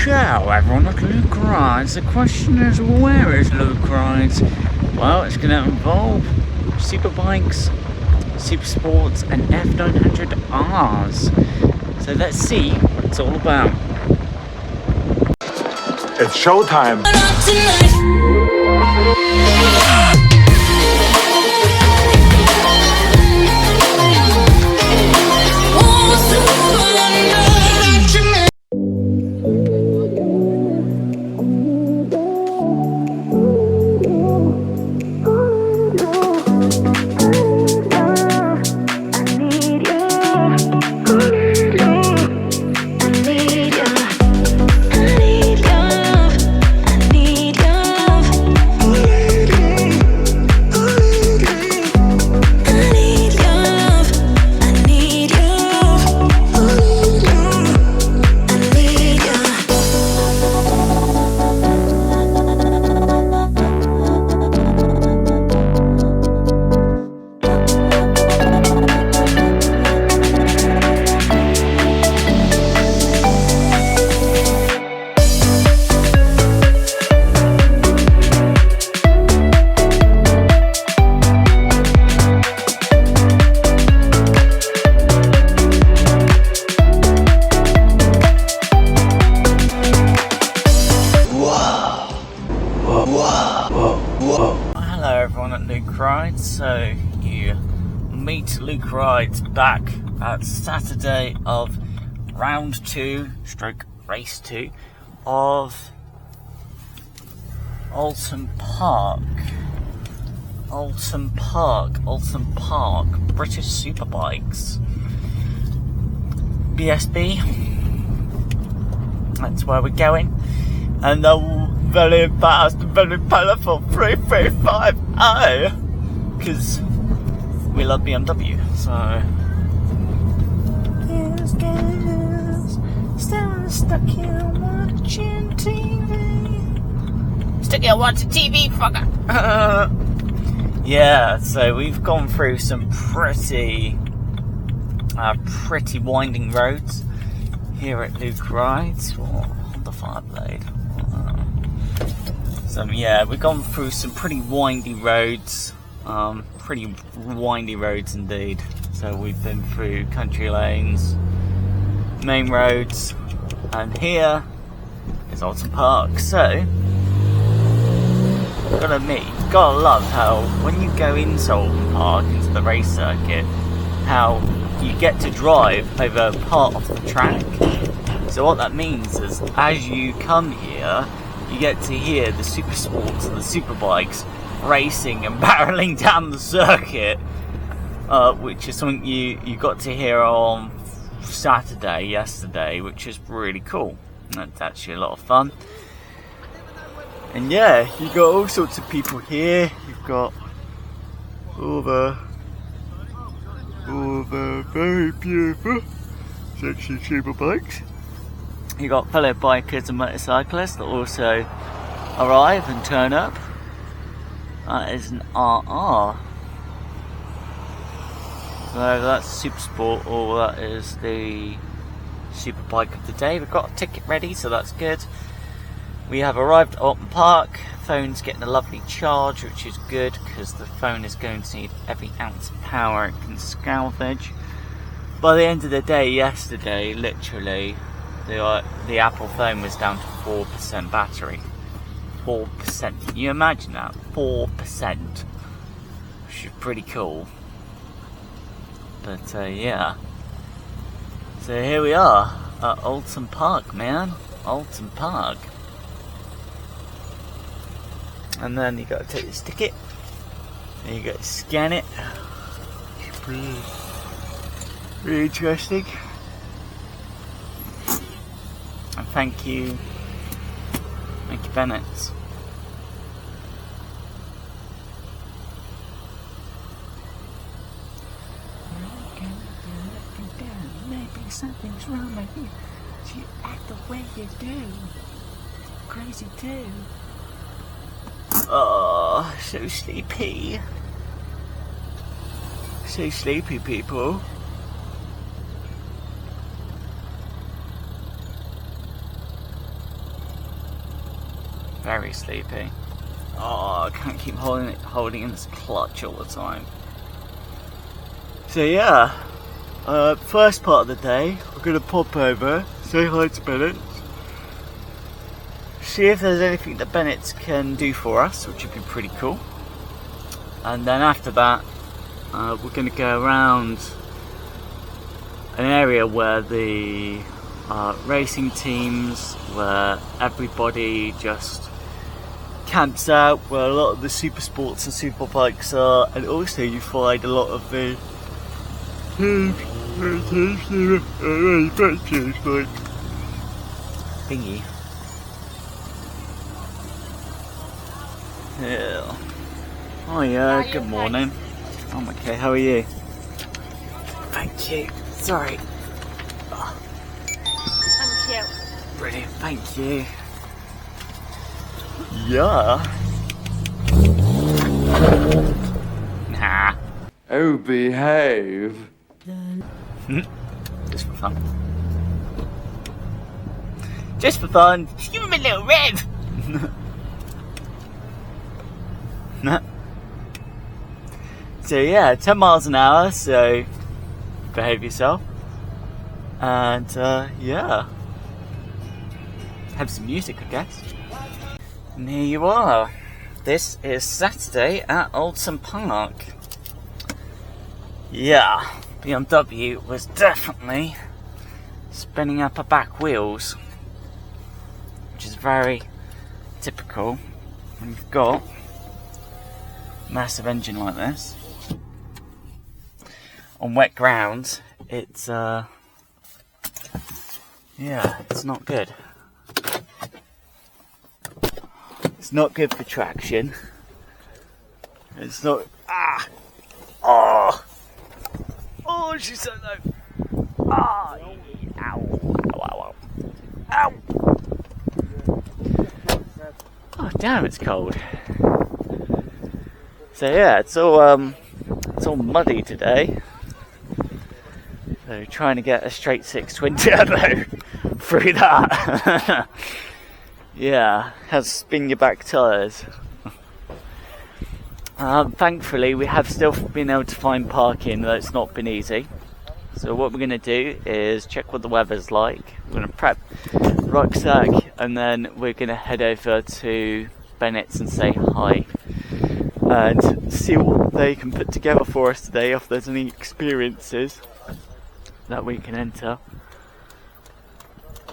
Ciao everyone, look at Luke Rides. The question is, where is Luke Rides? Well, it's going to involve Superbikes, Supersports and F900Rs. So let's see what it's all about. It's showtime! Hello everyone at Luke Rides. So you meet Luke Rides back at Saturday of round 2 stroke race 2 of Oulton Park British SuperBikes, BSB. That's where we're going, and the very fast, very powerful 3350, because we love BMW. So these guys stuck here watching TV. Stuck here watching TV, fucker. Yeah, so we've gone through some pretty winding roads here at Luke Rides. On the Fireblade. So yeah, we've gone through some pretty windy roads, indeed. So we've been through country lanes, main roads, and here is Oulton Park. So, gotta admit, you've gotta love how when you go into Oulton Park, into the race circuit, how you get to drive over part of the track. So what that means is, as you come here, you get to hear the Supersports and the Superbikes racing and barreling down the circuit, which is something you got to hear on yesterday, which is really cool. That's actually a lot of fun. And yeah, you got all sorts of people here. You've got all the very beautiful, sexy Superbikes. You got fellow bikers and motorcyclists that also arrive and turn up. That is an RR. So that's Supersport, or that is the Superbike of the day. We've got a ticket ready, so that's good. We have arrived at Oulton Park. Phone's getting a lovely charge, which is good because the phone is going to need every ounce of power it can salvage. By the end of the day yesterday, literally, the Apple phone was down to 4% battery. 4%. Can you imagine that? 4%. Which is pretty cool. But yeah. So here we are at Oulton Park, man. Oulton Park. And then you got to take this ticket. And you got to scan it. It's pretty interesting. And thank you Bennetts. Maybe something's wrong with you. You act the way you do. Crazy too. Oh, so sleepy. So sleepy, people. very sleepy. Oh, I can't keep holding in this clutch all the time. So yeah, first part of the day, we're going to pop over, say hi to Bennetts, see if there's anything that Bennetts can do for us, which would be pretty cool. And then after that, we're going to go around an area where the racing teams, where everybody just camps out, where a lot of the Supersports and Superbikes are, and also you find a lot of the thingy. Yeah. Oh yeah, good morning. I'm okay, how are you? Thank you. Sorry. Thank you. Brilliant, thank you. Yeah. Nah. Oh, behave. Just for fun. Just for fun. Just give him a little rev. So yeah, 10 miles an hour, so behave yourself. And yeah, have some music, I guess. And here you are. This is Saturday at Oulton Park. Yeah, BMW was definitely spinning up her back wheels, which is very typical when you've got a massive engine like this. On wet ground, it's yeah, it's not good. It's not good for traction. It's not. Oh, she's so low. Ah, ow, ow. Oh, damn, it's cold. So yeah, it's all muddy today. So trying to get a straight 6 twin turbo through that. Yeah, has spin your back tyres. Thankfully we have still been able to find parking, though it's not been easy. So what we're going to do is check what the weather's like. We're going to prep rucksack and then we're going to head over to Bennetts and say hi. And see what they can put together for us today, if there's any experiences that we can enter.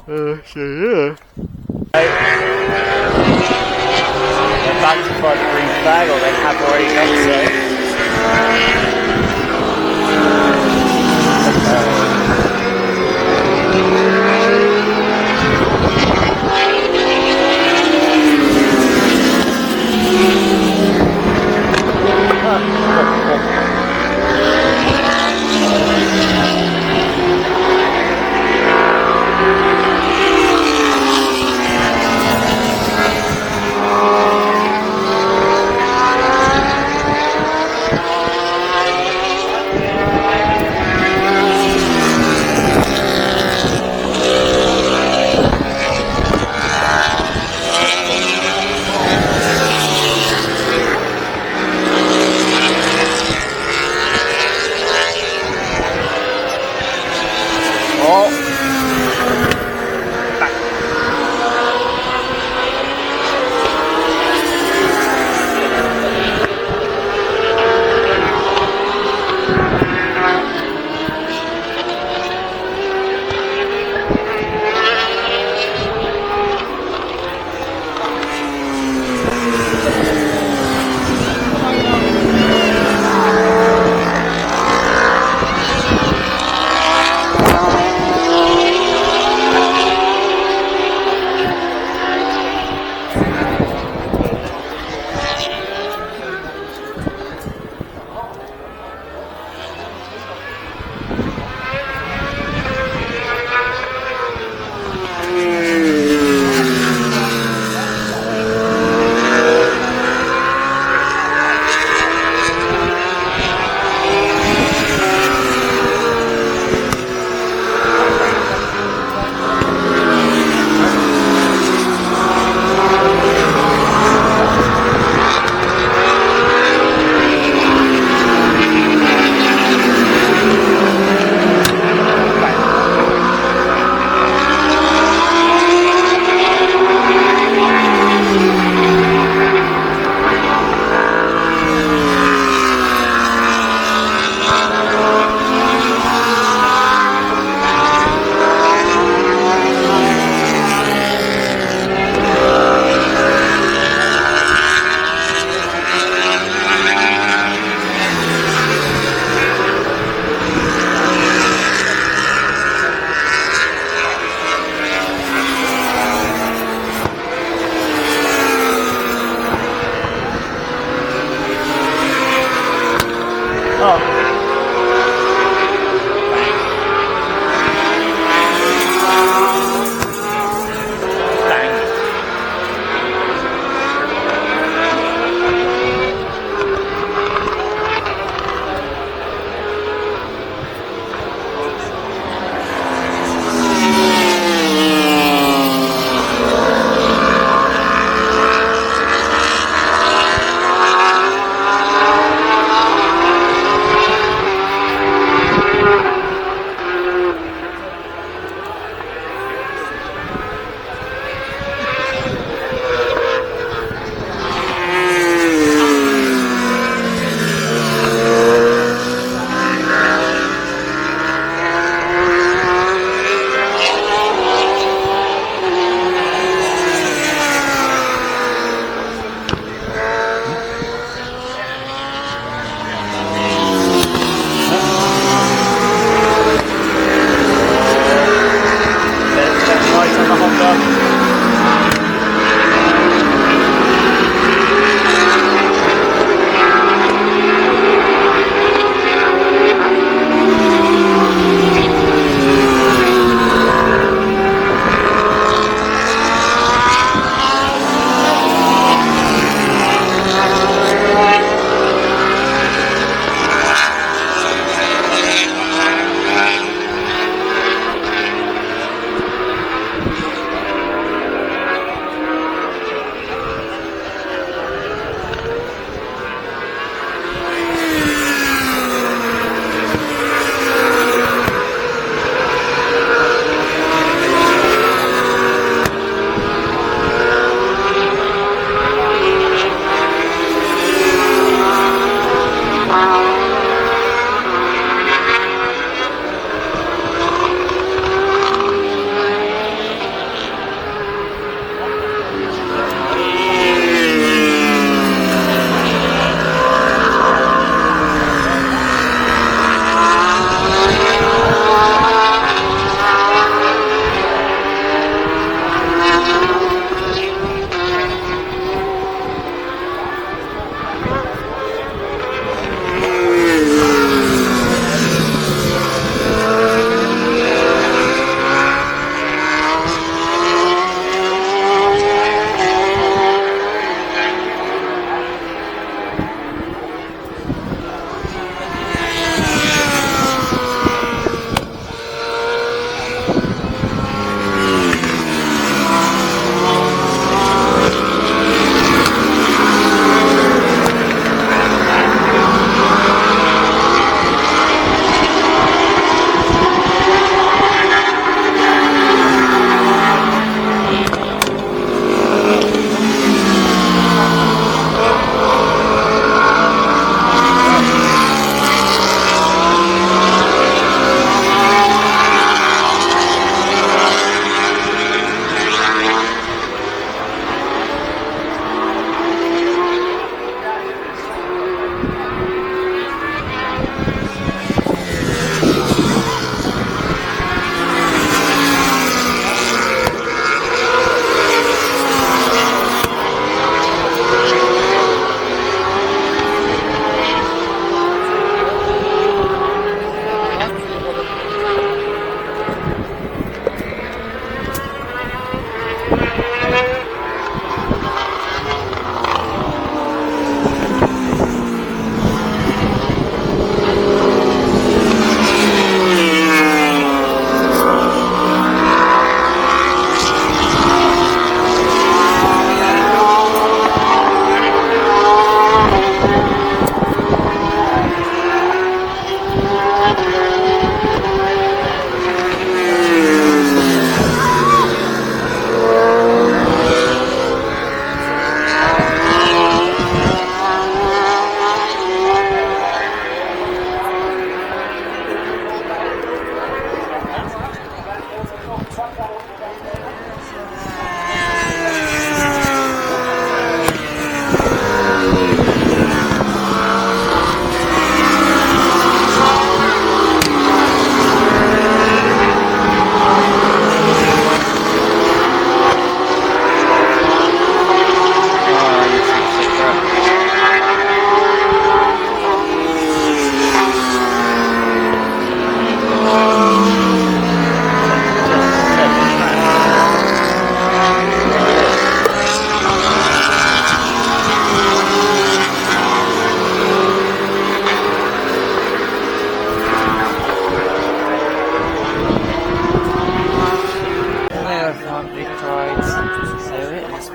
So yeah. They're about to fly the green flag, or they have already done so.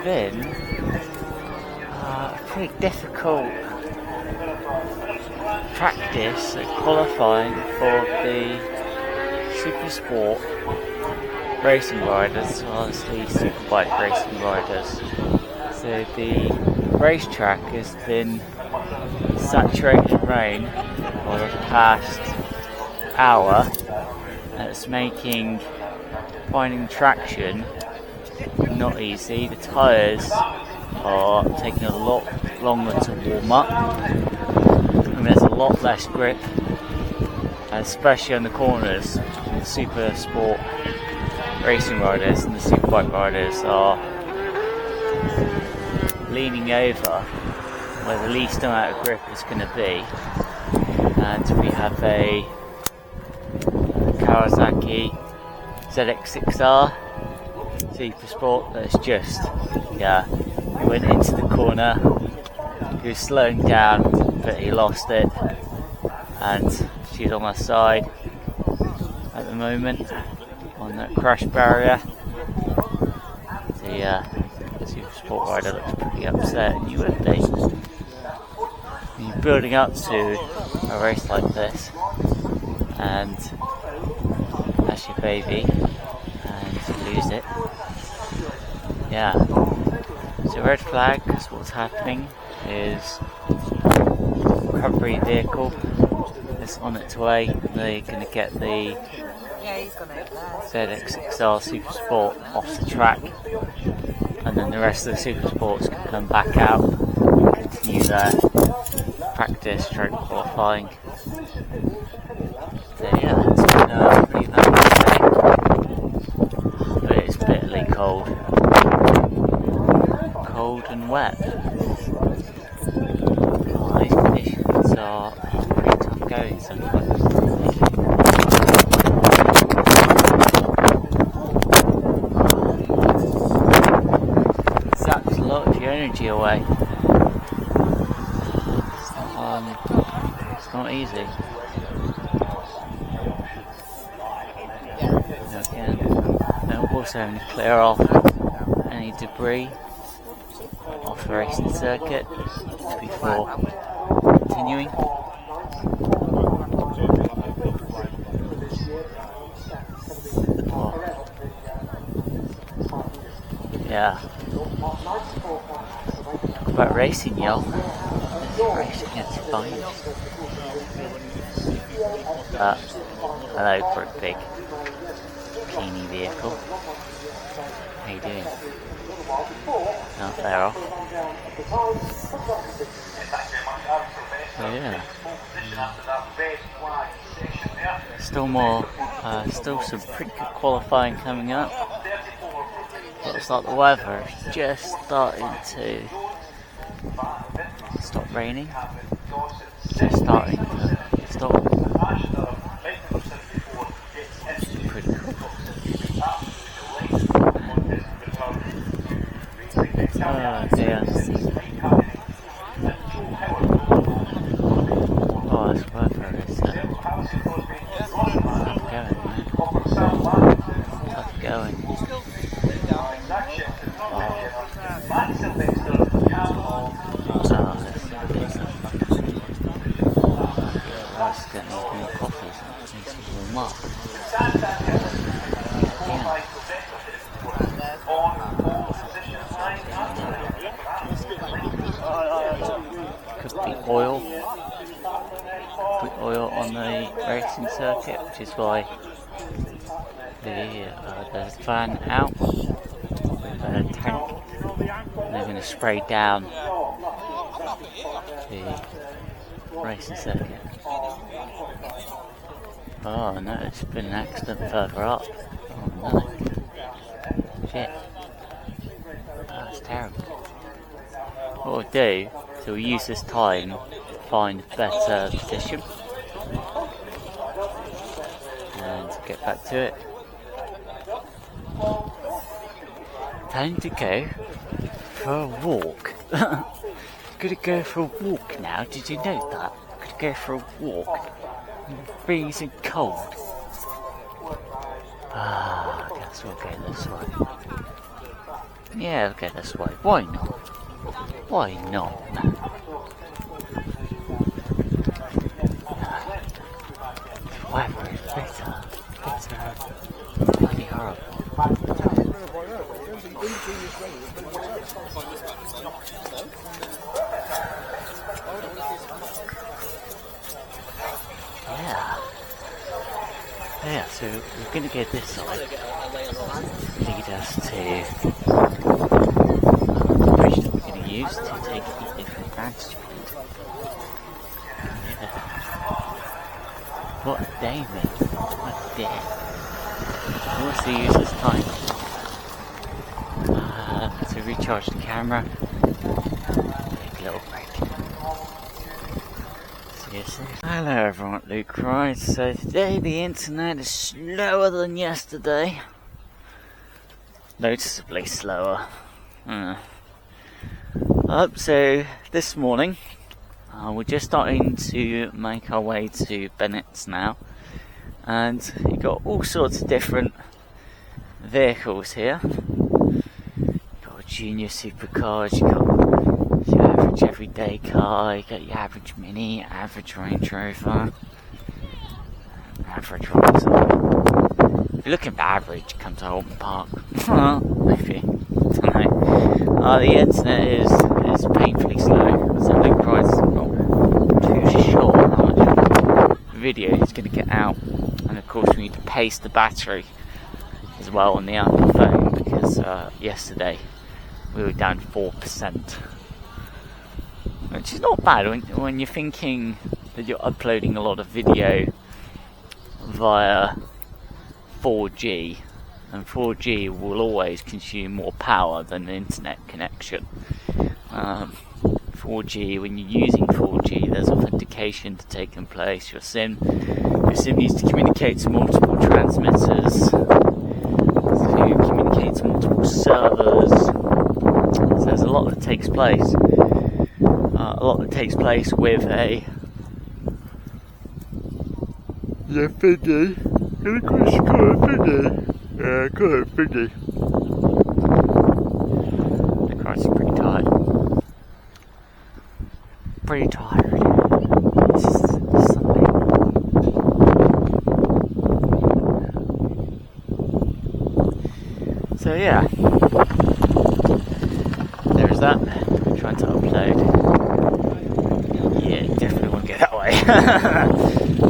been a pretty difficult practice at qualifying for the Supersport racing riders as well as the Superbike racing riders. So the racetrack has been saturated in rain for the past hour, and it's making finding traction not easy. The tyres are taking a lot longer to warm up, and there's a lot less grip, especially on the corners. The Supersport racing riders and the Superbike riders are leaning over where the least amount of grip is going to be, and we have a Kawasaki ZX6R Supersport that's just, he went into the corner, he was slowing down but he lost it, and she's on my side at the moment on that crash barrier. The Supersport rider looks pretty upset, and you would be. When you're building up to a race like this and that's your baby and you lose it, so red flag, because what's happening is recovery vehicle is on its way. They're going to get the ZX6R Supersport off the track, and then the rest of the Supersports can come back out and continue their practice stroke qualifying. So it's been a pretty lovely day, but it's bitterly cold and wet. These conditions are pretty tough going sometimes. Saps a lot of your energy away. It's not easy. Again, they're also having to clear off any debris off the racing circuit before continuing. Talk about racing, y'all. Racing is fine. Hello, for a big teeny vehicle. How you doing? Oh, they're off. Still some pretty good qualifying coming up. Looks like the weather is just starting to stop raining. Just starting to stop. Pretty cool. Oh dear. Oh, this weather is tough going, man. Tough going. Could be oil on the racing circuit, which is why there's a fan out with a tank, and they're going to spray down the racing circuit. Oh no, it's been an accident further up. Oh no. Shit. That's terrible. What we'll do, so we'll use this time to find a better position and get back to it. Time to go for a walk. Gonna go for a walk now, did you know that? Gonna go for a walk. Freezing cold. I guess we'll go this way. Yeah, look at this way. Why not? Why not? The weather is bitter. Bloody horrible. Yeah, so we're going to go this side, lead us to the bridge that we're going to use to take a different vantage point. Yeah. What a day, mate. What a day. What's the user's time? To recharge the camera, take a little break. Hello everyone, Luke Rice. So today the internet is slower than yesterday. Noticeably slower. So this morning we're just starting to make our way to Bennetts now, and you've got all sorts of different vehicles here. You've got junior supercars, you've got your average everyday car, you got your average Mini, average Range Rover, average Rotor. If you're looking for average, come to Oulton Park. Maybe. Don't know. The internet is painfully slow. So Luke Price is not too sure how much video he's going to get out. And of course we need to pace the battery as well on the Apple phone, because yesterday we were down 4%. Which is not bad when you're thinking that you're uploading a lot of video via 4G, and 4G will always consume more power than an internet connection. 4G, when you're using 4G, there's authentication to take place. Your SIM needs to communicate to multiple transmitters, to communicate to multiple servers. So there's a lot that takes place. With a thingy. And of course you call it thingy. Yeah, call it thingy. The car's pretty tired. Pretty tired. This is Sunday. So yeah. There's that. I'm trying to upload. Yeah, definitely want to go that way.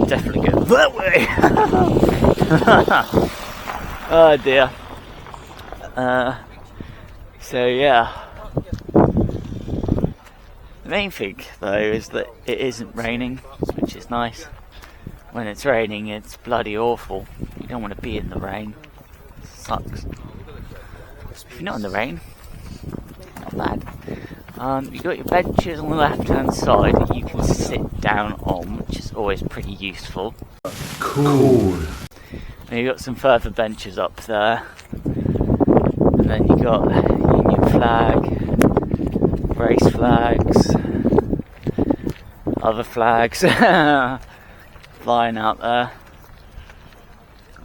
Definitely go that way. Oh dear. So yeah. The main thing though is that it isn't raining, which is nice. When it's raining, it's bloody awful. You don't want to be in the rain. It sucks. If you're not in the rain, not bad. You've got your benches on the left hand side that you can sit down on, which is always pretty useful. Cool. And you've got some further benches up there. And then you've got Union flag, race flags, other flags flying out there,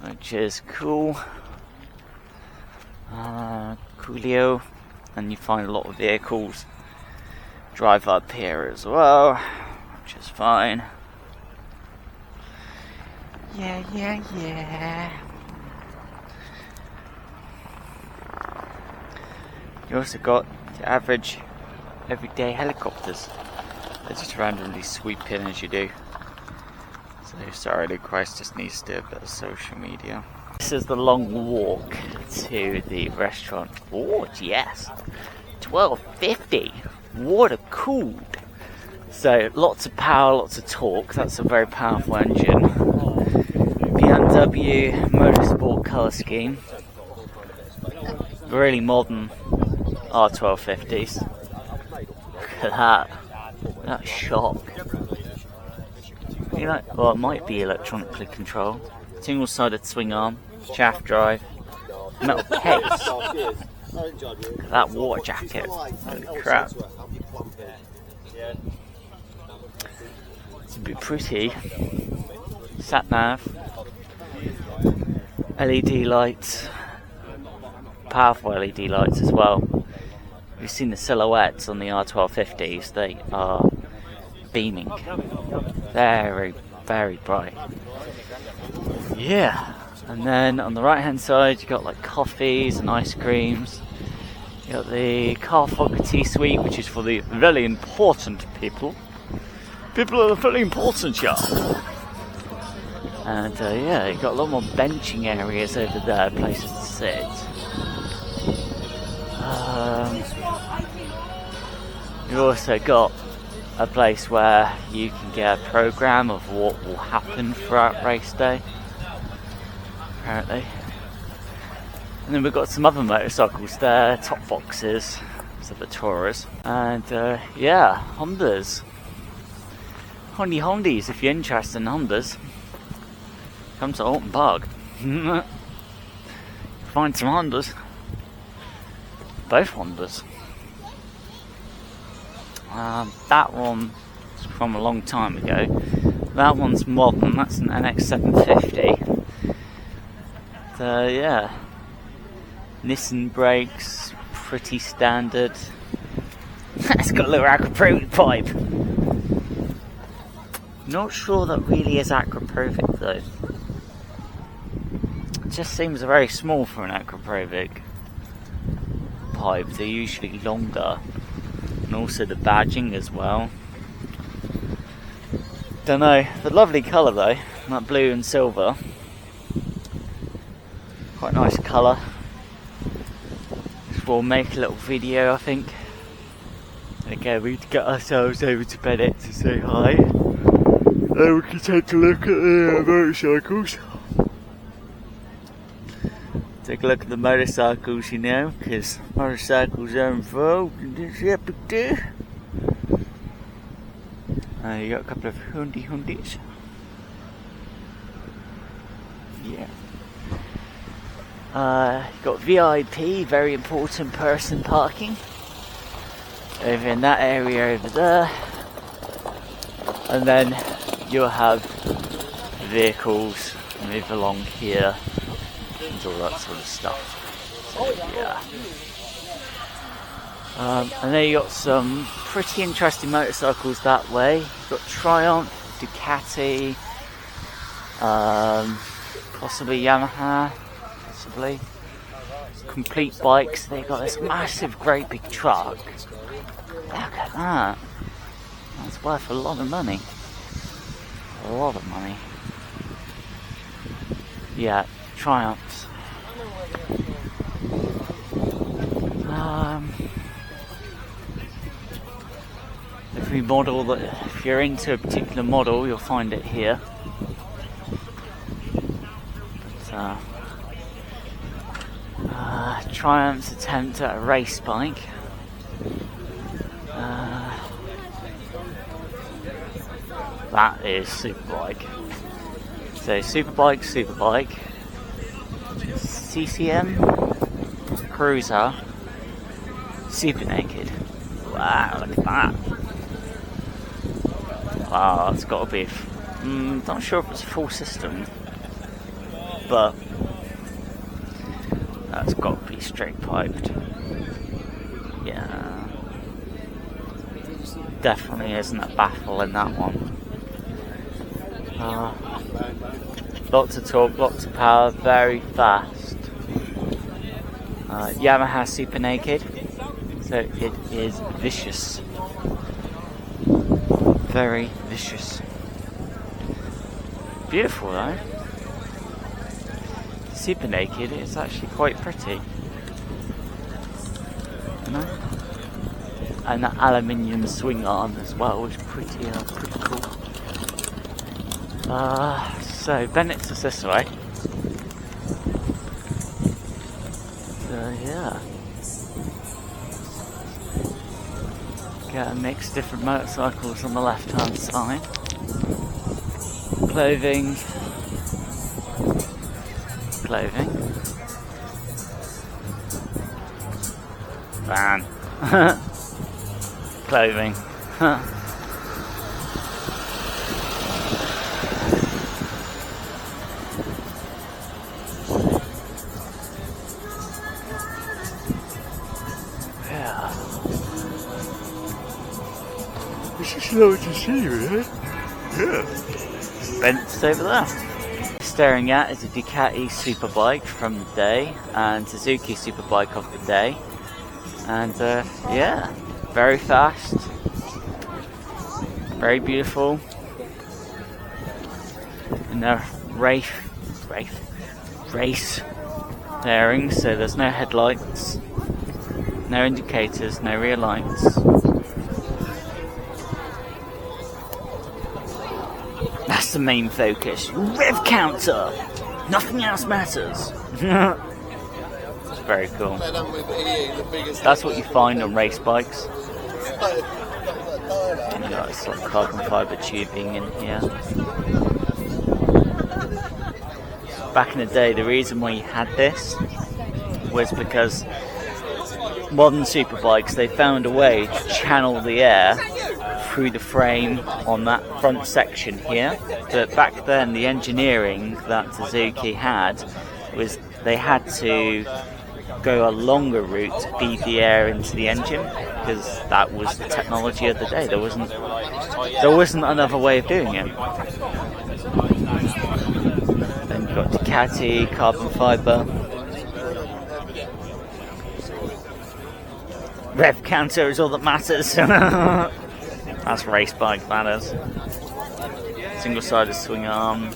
which is cool. Coolio. And you find a lot of vehicles drive up here as well, which is fine. Yeah. You also got the average everyday helicopters that just randomly sweep in as you do. So sorry, Luke Christ just needs to do a bit of social media. This is the long walk to the restaurant. Oh yes, 1250. Water cooled. So lots of power, lots of torque. That's a very powerful engine. BMW Motorsport colour scheme. Really modern R1250s. Look at that. That shock. You know, well, it might be electronically controlled. Single-sided swing arm, shaft drive, metal case. Look at that water jacket. Holy crap. It's a bit pretty. Sat nav, LED lights, powerful LED lights as well. We've seen the silhouettes on the R1250s, they are beaming. Very, very bright. Yeah, and then on the right hand side you got like coffees and ice creams. You got the Kawasaki tea suite, which is for the very important people. People are very important, yeah. And yeah, you got a lot more benching areas over there, places to sit. You've also got a place where you can get a program of what will happen throughout race day, apparently. And then we've got some other motorcycles there, top boxes, so the Tourers. And yeah, Hondas. Hondies, if you're interested in Hondas, come to Oulton Park. Find some Hondas. Both Hondas. That one is from a long time ago. That one's modern, that's an NX750. So yeah. Nissan brakes, pretty standard. It's got a little aquaprovic pipe. Not sure that really is aquaprovic though. It just seems very small for an aquaprovic pipe. They're usually longer. And also the badging as well. Don't know. The lovely colour though, that blue and silver. Quite nice colour. We'll make a little video, I think. And again, we need to get ourselves over to Bennetts to say hi. And we can take a look at the motorcycles. Take a look at the motorcycles, you know, because motorcycles are involved in this episode. You got a couple of Hundies. Yeah. You've got VIP, very important person parking, over in that area over there, and then you'll have vehicles move along here and all that sort of stuff. So, yeah. And then you got some pretty interesting motorcycles that way. You've got Triumph, Ducati, possibly Yamaha. Possibly. Complete bikes. They've got this massive, great big truck. Look at that. That's worth a lot of money. A lot of money. Yeah, Triumphs. Every model that, if you're into a particular model, you'll find it here. But, Triumph's attempt at a race bike. That is SuperBike. So SuperBike, CCM, Cruiser, Super Naked. Wow, look at that. Wow, that's got to be. Not sure if it's a full system, but that's got to be straight piped. Yeah, definitely isn't a baffle in that one. Lots of torque, lots of power, very fast. Yamaha Super Naked, so it is vicious. Very vicious. Beautiful though. Super Naked is actually quite pretty. You know? And that aluminium swing arm as well is pretty cool. So Bennetts is this way. So yeah. Get a mix of different motorcycles on the left hand side. Clothing. Van. Clothing. Yeah. This is lovely to see you, eh? Yeah. Bennetts over there. Staring at is a Ducati SuperBike from the day and Suzuki SuperBike of the day. And yeah, very fast, very beautiful. And they're race bearings, so there's no headlights, no indicators, no rear lights. That's the main focus. Rev counter! Nothing else matters. It's very cool. That's what you find on race bikes. And you got this like carbon fibre tubing in here. Back in the day, the reason why you had this was because modern superbikes, they found a way to channel the air through the frame on that front section here. But back then, the engineering that Suzuki had was they had to go a longer route to feed the air into the engine, because that was the technology of the day. There wasn't another way of doing it. Then you've got Ducati, carbon fibre. Rev counter is all that matters. That's race bike manners. Single-sided swing arm.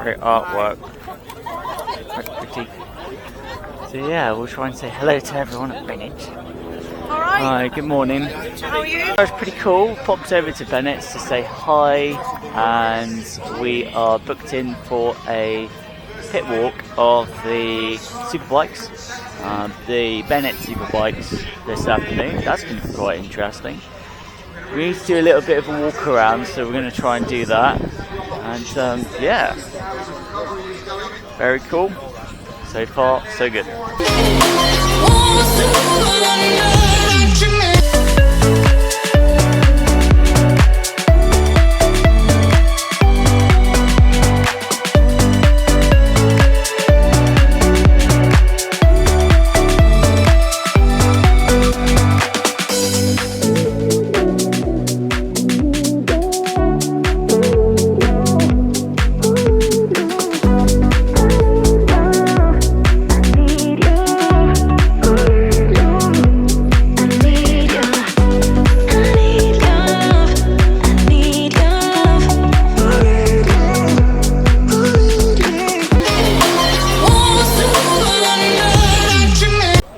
Great artwork. Quite pretty. So yeah, we'll try and say hello to everyone at Bennetts. Alright. Hi, good morning. How are you? It was pretty cool. Popped over to Bennetts to say hi, and we are booked in for a pit walk of the superbikes, the Bennetts superbikes this afternoon. That's going to be quite interesting. We need to do a little bit of a walk around, so we're going to try and do that. And yeah, very cool. So far, so good.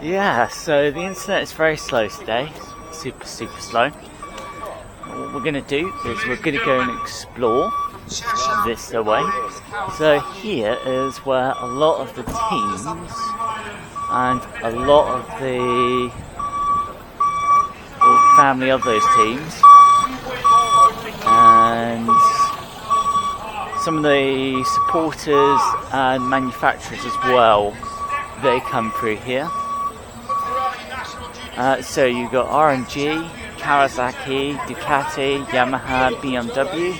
Yeah, so the internet is very slow today, super slow. What we're going to do is we're going to go and explore this away. So here is where a lot of the teams and a lot of the family of those teams and some of the supporters and manufacturers as well, they come through here. So you've got RMG, Kawasaki, Ducati, Yamaha, BMW,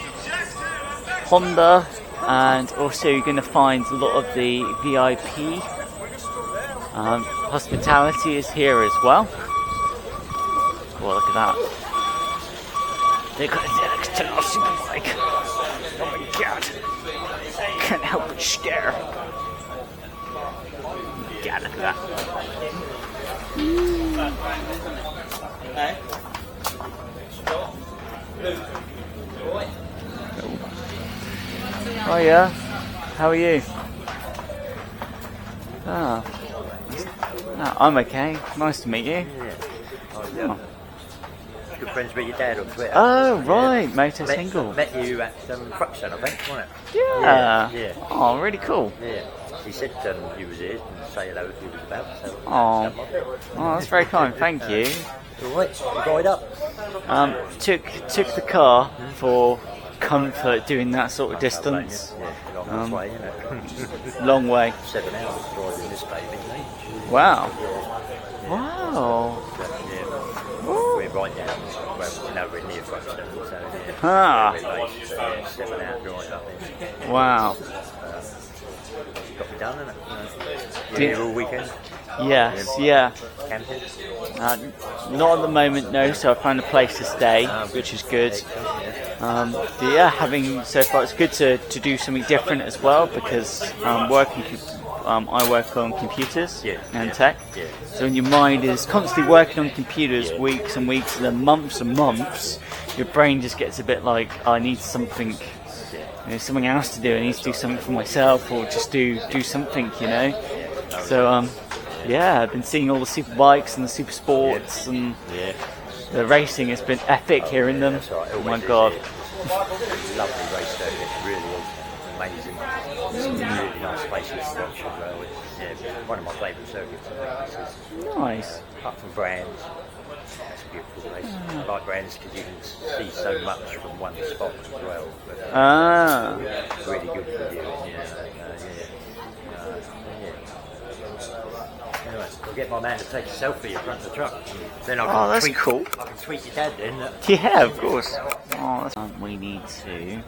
Honda, and also you're going to find a lot of the VIP. Hospitality is here as well. Well, look at that. They've got a ZX6R SuperBike. Oh my god. Can't help but stare. Yeah, look at that. Oh yeah, how are you? I'm okay. Nice to meet you. Oh. Good friends with your dad on Twitter. Oh right, Moto Single. Met you at Cruxton, I think, wasn't it? Yeah. Oh, really cool. Yeah. He said you was here and say hello if you was about. So Oh, that's very kind. Thank you. Alright, you got it up. Took the car for comfort doing that sort of distance. Yeah, long way, isn't it? Long way. 7 hours driving this baby, mate. Wow. Yeah. Wow. We're right down, well, nowhere near Cruxton, so yeah. Ah. 7 hour drive up there. Wow. Got me done, isn't it? You here all weekend? Yes, yeah. Camping? Not at the moment, no. So I found a place to stay, which is good. But yeah, having so far, it's good to do something different as well because I work on computers and tech. Yeah. So when your mind is constantly working on computers, weeks and weeks and then months and months, your brain just gets a bit like, oh, I need something. There's something else to do. I need to do something for myself, or just do something, you know. So yeah, I've been seeing all the superbikes and the supersports and the racing has been epic hearing them. Right. Oh my god! Lovely race day. It's really amazing. Some really nice places to watch as well. Yeah, one of my favourite circuits. Nice. Apart from Brands, it's a beautiful place. I like Brands because you can see so much from one spot as well. But, really good for you. Anyway, we'll get my man to take a selfie in front of the truck. Then I can that's tweet, cool. I can tweet your dad then. Yeah, of course. Oh, we need to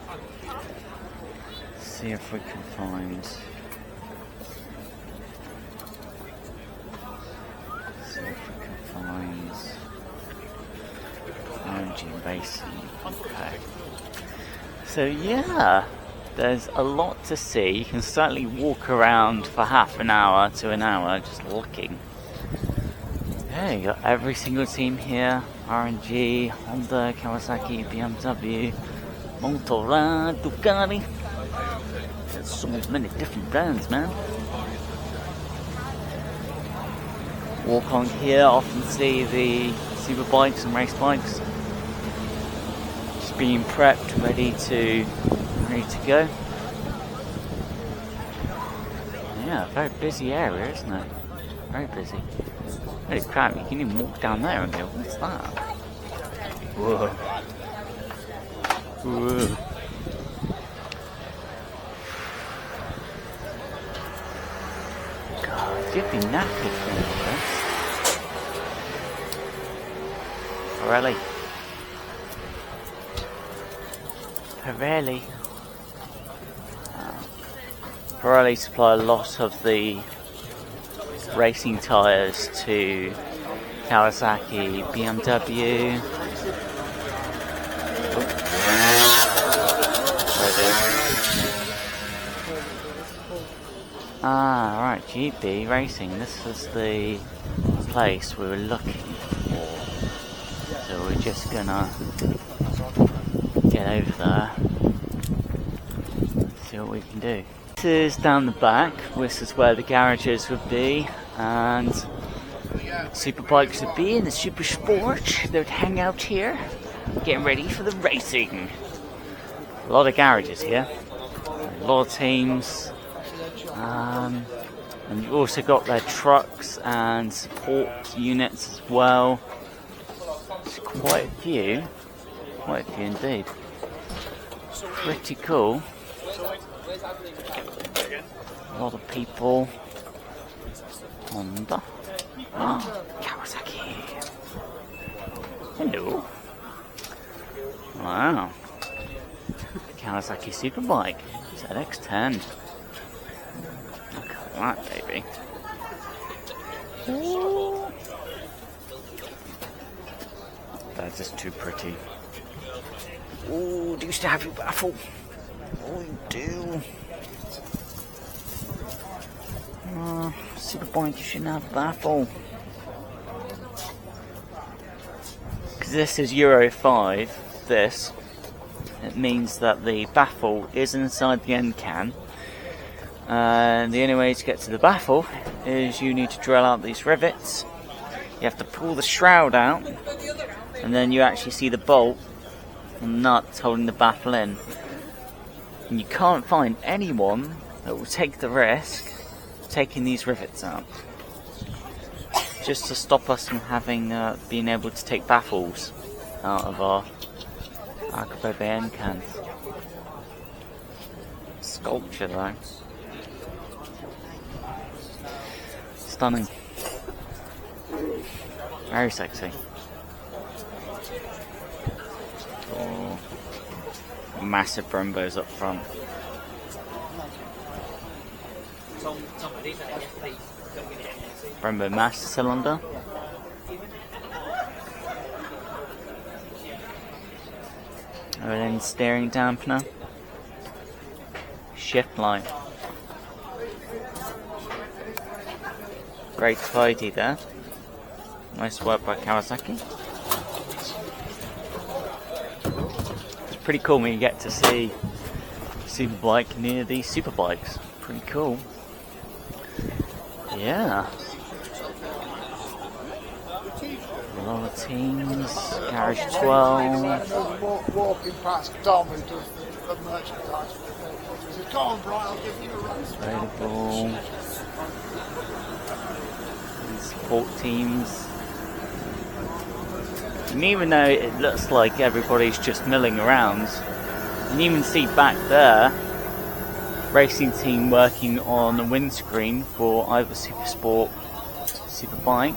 see if we can find. See if we can find engine racing. Okay. So yeah, there's a lot to see. You can certainly walk around for half an hour to an hour just looking. Yeah, you got every single team here. RNG, Honda, Kawasaki, BMW, motovlog, Ducati. There's so many different brands, man. Walk on here, often see the superbikes and race bikes. Just being prepped, ready to go. Yeah, very busy area, isn't it? Very busy. Holy crap, you can even walk down there and go, what's that? Whoa. Whoa. God, you'd be knackered from all this. Pirelli. Pirelli. Pirelli supply a lot of the racing tyres to Kawasaki, BMW. Right, GB Racing. This was the place we were looking for. So we're just gonna get over there, see what we can do. This is down the back. This is where the garages would be, and superbikes would be, and the Supersports, they would hang out here, getting ready for the racing. A lot of garages here, a lot of teams, and you've also got their trucks and support units as well. It's quite a few indeed. Pretty cool. A lot of people. Honda. Oh, Kawasaki. Hello. Wow. Kawasaki SuperBike. ZX10. Look at that, baby. Ooh. That's just too pretty. Oh, do you still have your baffle? Oh, you do. Superbike, you shouldn't have a baffle. Because this is Euro 5, this. It means that the baffle is inside the end can. And the only way to get to the baffle is you need to drill out these rivets. You have to pull the shroud out, and then you actually see the bolt and nuts holding the baffle in. And you can't find anyone that will take the risk of taking these rivets out, just to stop us from having being able to take baffles out of our end cans. Sculpture though. Stunning. Very sexy. Oh, massive Brembos up front. Brembo master cylinder. Then steering dampener. Shift light. Great tidy there. Nice work by Kawasaki. It's pretty cool when you get to see Superbike near these Superbikes. Pretty cool. Yeah. A lot of teams. Garage 12. Walking past Tom who does the merchandise. He says, "Go on, Brian, I'll give you a race." Available. Support teams. And even though it looks like everybody's just milling around, you can even see back there racing team working on the windscreen for either Supersport, Superbike.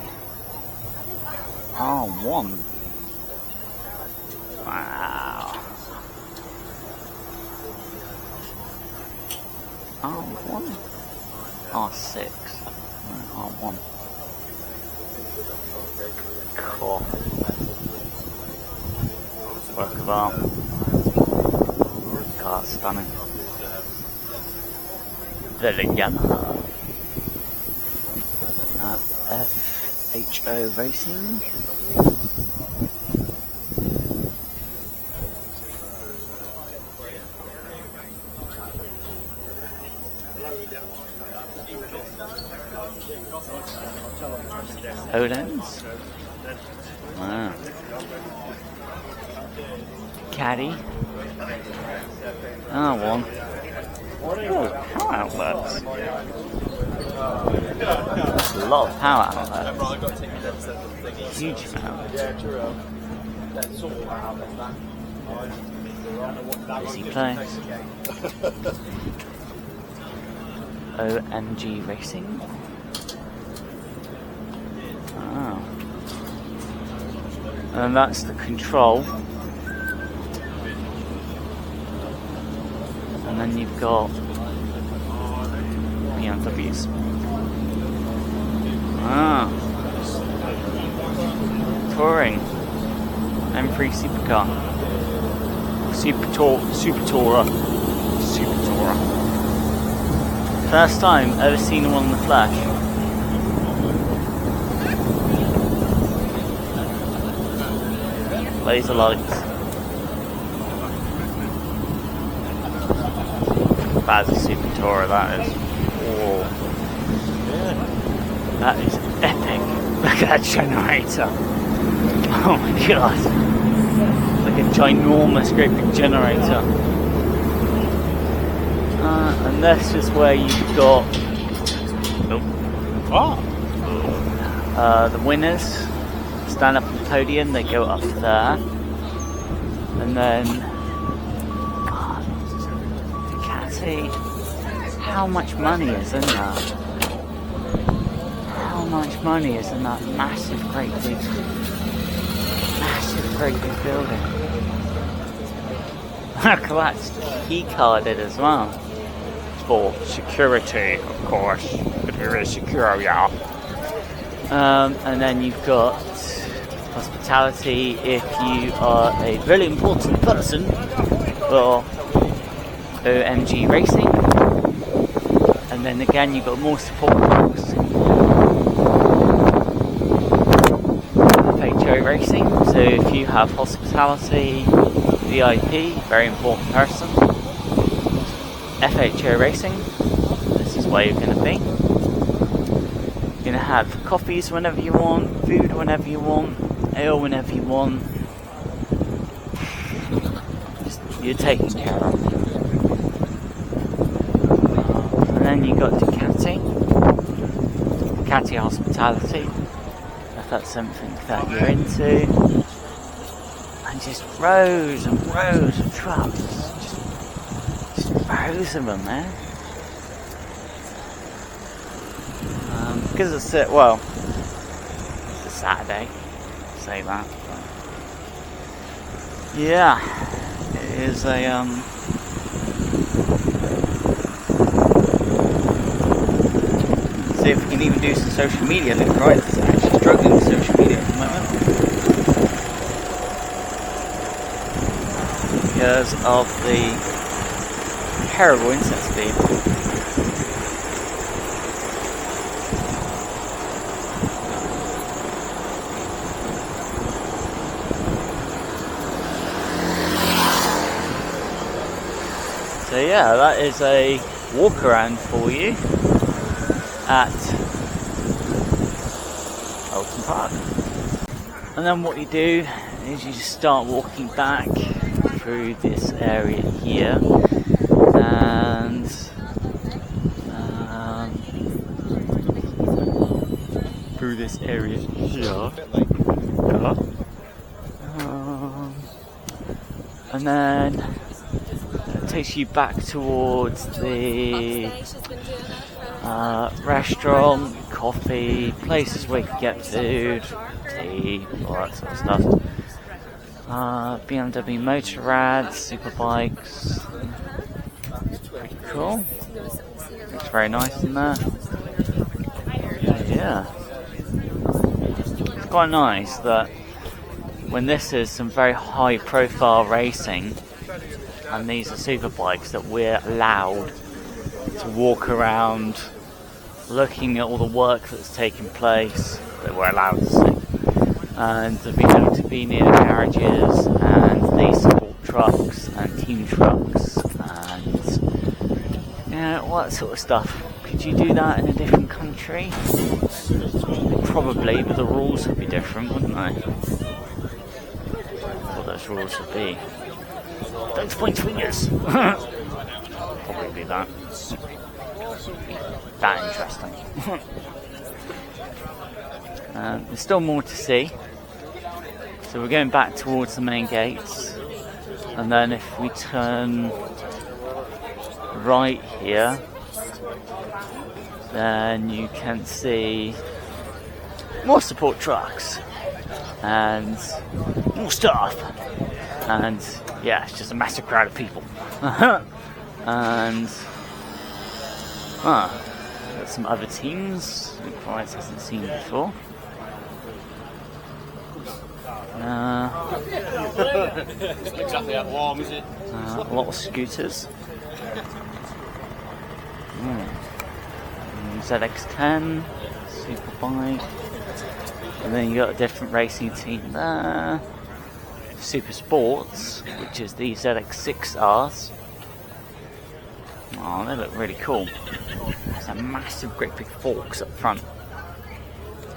R1. Wow. R1? R6. R1. Cool. Work of art. Car stunning. The Yamaha FHO Racing. Oultons. Wow. Caddy. R1. Oh, power outlets. That's a lot of power outlets. Huge amount. Busy place. OMG Racing. Wow. And that's the control. And then you've got BMWs. Ah. Touring. M3 Supercar. Super Tourer. First time ever seen one in the flesh. Laser lights. That's a Super Tourer, that is. Whoa. That is epic. Look at that generator. Oh my god. It's like a ginormous, great big generator. And this is where you've got the winners stand up on the podium, they go up there. And then Ducati, how much money is in that? How much money is in that massive, great big building? Look, that's key carded as well. For security, of course. But very secure, yeah. And then you've got hospitality if you are a really important person for OMG Racing. And then again you've got more support groups. FHO Racing, so if you have hospitality, VIP, very important person. FHO Racing, this is where you're going to be. You're going to have coffees whenever you want, food whenever you want, ale whenever you want. You're taken care of. And then you got Ducati hospitality, if that's something that you're into. And just rows and rows of trucks. Rows of them there. Because it's it's a Saturday, say that. But yeah, it is See if we can even do some social media. Look, right, it's actually struggling with social media at the moment because of the terrible internet speed. So yeah, that is a walk around for you at Oulton Park. And then what you do is you just start walking back through this area here, and through this area here, and then it takes you back towards the restaurant, coffee, places where you can get food, tea, all that sort of stuff. BMW Motorrad, SuperBikes, pretty cool. Looks very nice in there. Yeah, it's quite nice that when this is some very high profile racing and these are superbikes, that we're allowed to walk around looking at all the work that's taking place, that we're allowed to see, and to be able to be near garages and these support trucks and team trucks and all that sort of stuff. Could you do that in a different country? Probably, but the rules would be different, wouldn't they? What those rules would be. Don't point fingers. Probably be that. That interesting. There's still more to see. So we're going back towards the main gates, and then if we turn right here, then you can see more support trucks and more stuff. And yeah, it's just a massive crowd of people. And got some other teams that Price hasn't seen before. Exactly that warm, is it? A lot of scooters. ZX10, Superbike, and then you got a different racing team there. Supersports, which is the ZX6Rs. Oh, they look really cool. There's a massive, great big forks up front.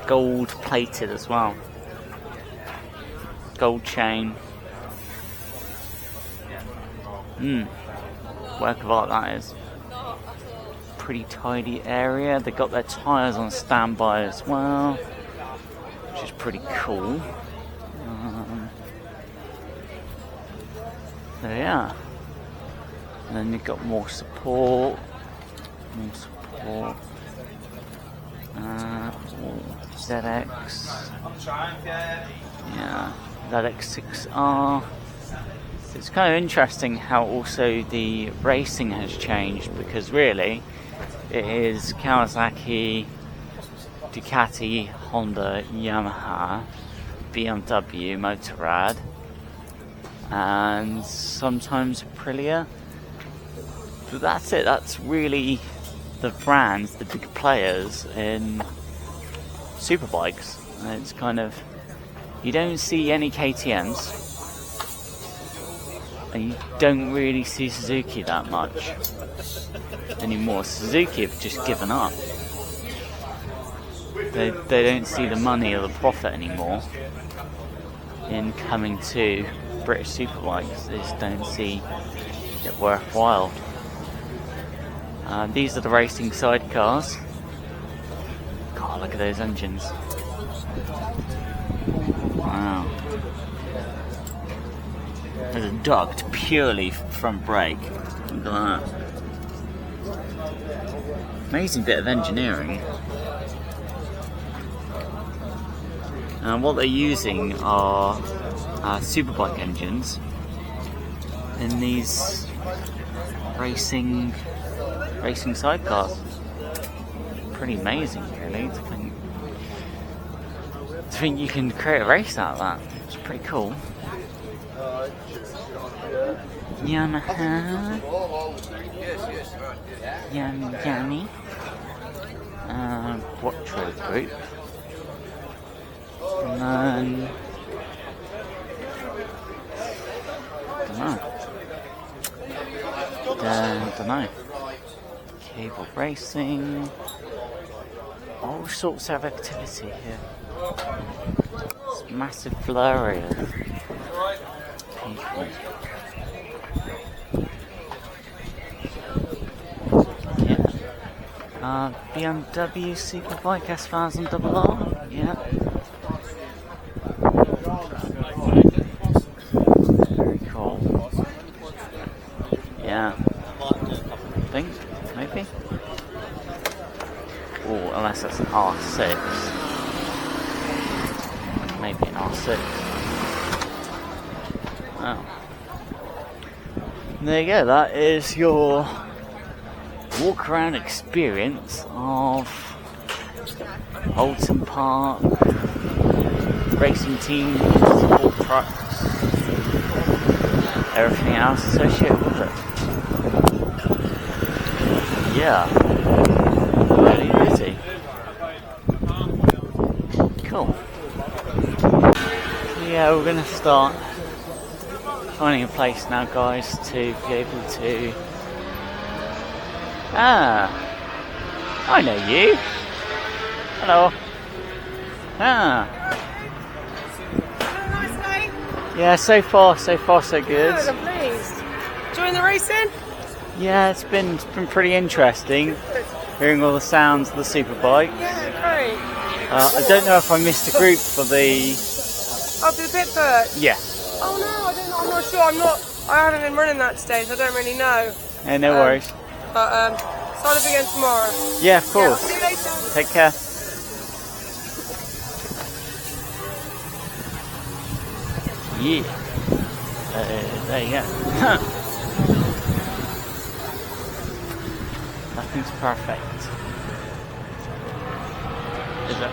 Gold plated as well. Gold chain. Work of art that is. Pretty tidy area. They got their tyres on standby as well, which is pretty cool. So yeah. And then you've got more support. ZX. Yeah, ZX6R. So it's kind of interesting how also the racing has changed, because really it is Kawasaki, Ducati, Honda, Yamaha, BMW, Motorrad, and sometimes Aprilia. But that's it. That's really the brands, the big players in superbikes. And it's kind of, you don't see any KTMs, and you don't really see Suzuki that much anymore. Suzuki have just given up. They don't see the money or the profit anymore in coming to British superbikes. They just don't see it worthwhile. These are the racing sidecars. God, look at those engines. Wow. There's a duct purely front brake. Look at that. Amazing bit of engineering. And what they're using are superbike engines in these racing sidecars. pretty amazing, really, to think you can create a race out of that. It's pretty cool. Yamaha. Yummy. Quattro group. And then... Dunno. Cable racing. All sorts of activity here. It's a massive flurry of people. Yeah. BMW SuperBike S1000RR. Yeah. Very cool. Yeah. I think, maybe. Oh, unless that's an R6. Maybe an R6. Oh. There you go, that is your walk around experience of Oulton Park, racing teams, support trucks, everything else associated with it. Yeah, really busy. Cool. Yeah, we're gonna start finding a place now, guys, to be able to... Ah, I know you. Hello. Ah. Nice day. Yeah, so far so good. Good, I'm pleased. Enjoying the racing? Yeah, it's been pretty interesting. Hearing all the sounds of the Superbike. Yeah, great. I don't know if I missed a group for the... Oh, for the pit put? Yeah. Oh no, I don't know. I'm not sure. I haven't been running that today, so I don't really know. Yeah, no worries. But sign up again tomorrow. Yeah, of Yeah, course. see you later. Take care. Yeah. There you go. Nothing's perfect. Is it?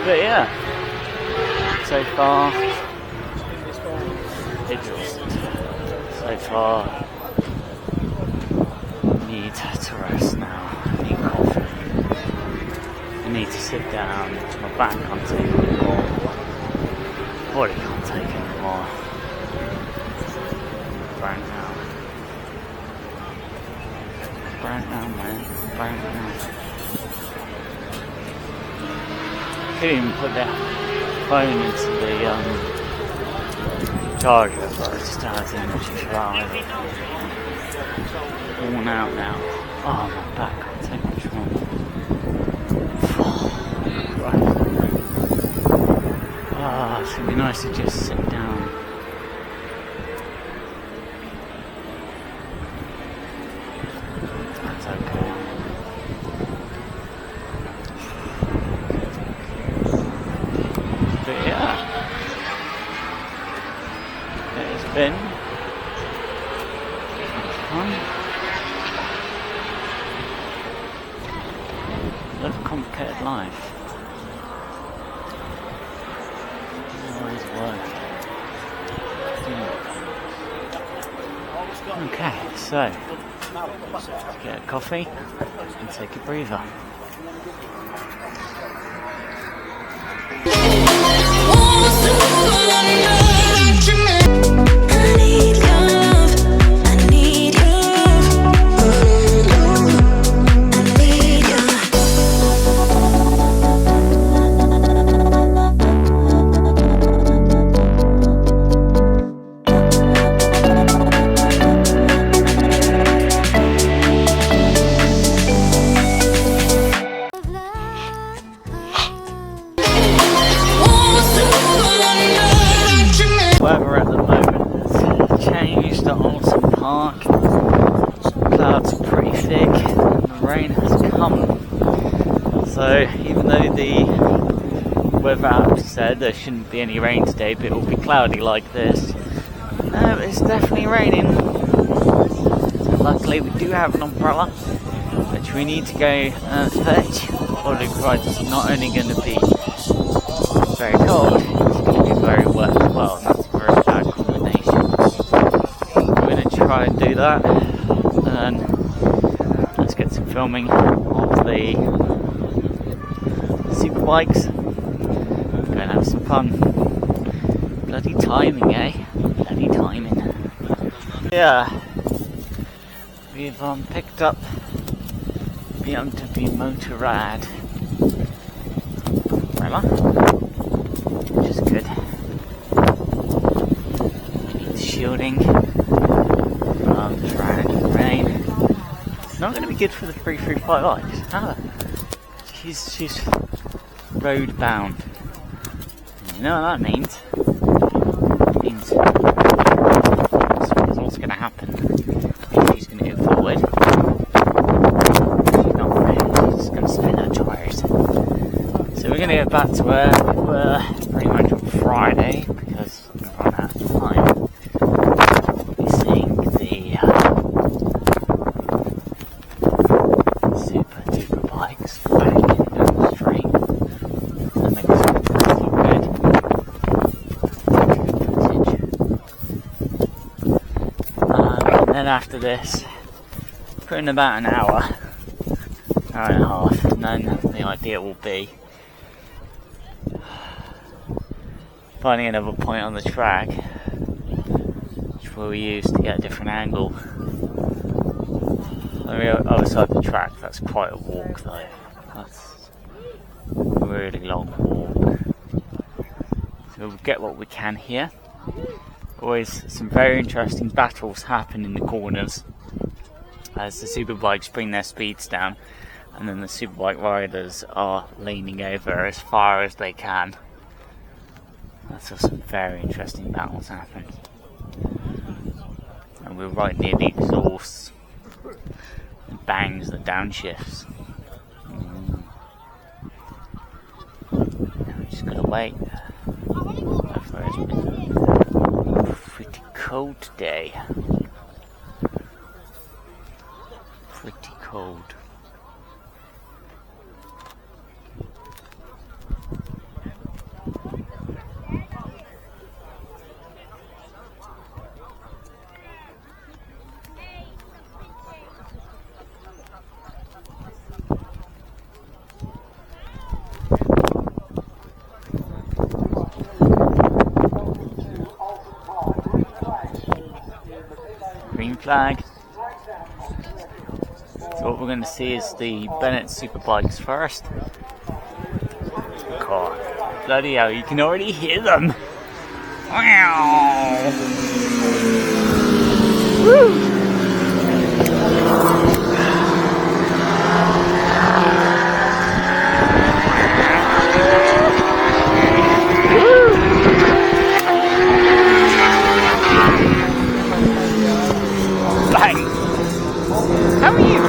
But yeah. So far, so far, need to rest now. I need coffee. I need to sit down. My back can't take anymore. Body can't take anymore. Burnt out. Burnt out, man. Burnt out. Couldn't even put that phone into the charger, but I just had too much drive. Worn out now. Oh, my back can't take much more. Ah, it's gonna be nice to just sit down. That's okay. But yeah, it's been fun. Live a complicated life. Always work. Okay, so let's get a coffee and take a breather. Weather at the moment has changed at Oulton Park. Clouds are pretty thick and the rain has come. So even though the weather app said there shouldn't be any rain today, but it will be cloudy like this, no, it's definitely raining. So luckily we do have an umbrella which we need to go fetch. Luke rides is not only going to be very cold, it's going to be very wet as well, and that's a very bad combination. We're going to try and do that, and then let's get some filming of the Superbikes. Go and have some fun. Bloody timing, eh? Bloody timing. Yeah, we've picked up BMW Motorrad umbrella, which is good. Needs shielding from drag and rain. Not going to be good for the 335i. Ah, she's road bound. You know what that means? It means what's going to happen if she's going to go forward. She's going to spin her tyres. So we're going to get back to where we were pretty much on Friday, because I'm going to run out of time. We're seeing the SuperBikes banging down the street, and they got some pretty good footage. And then after this, put in about an hour and a half, and then the idea will be finding another point on the track, which we'll use to get a different angle. On the other side of the track, that's quite a walk though. That's a really long walk. So we'll get what we can here. Always some very interesting battles happen in the corners as the Superbikes bring their speeds down, and then the Superbike riders are leaning over as far as they can. That's some very interesting battles happen. And we're right near the exhausts. It bangs the downshifts. Now we just gotta wait. It's been pretty cold today. Pretty cold. Green flag. So what we're going to see is the Bennetts Superbikes first. God, bloody hell, you can already hear them. Wow. Woo. Bang! How are you?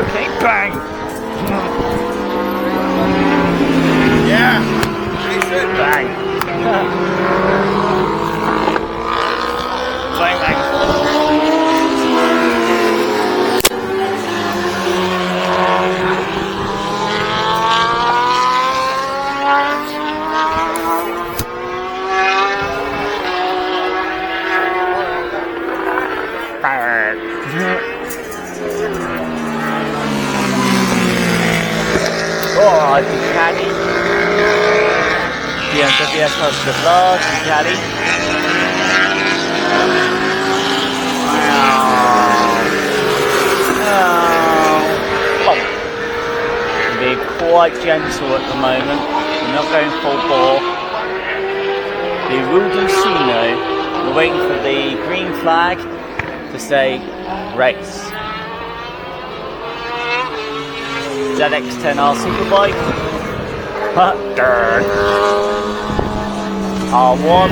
Okay, bang! Yeah. Bang! Bang, bang! Oh, Ducati. BMW SuperBike, Ducati. Wow. Being quite gentle at the moment. We're not going full bore. We will do Sino. We're waiting for the green flag to say race. ZX6R SuperBike. R1.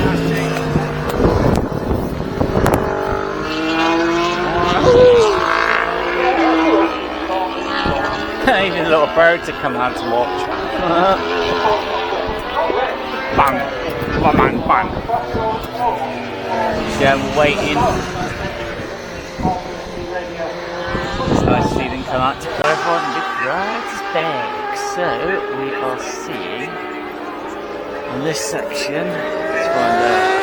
Even little birds have come out to watch. Bang, bang, bang, bang. So we're waiting. come out to go on the ride's bag. So we are seeing on this section, let's find out.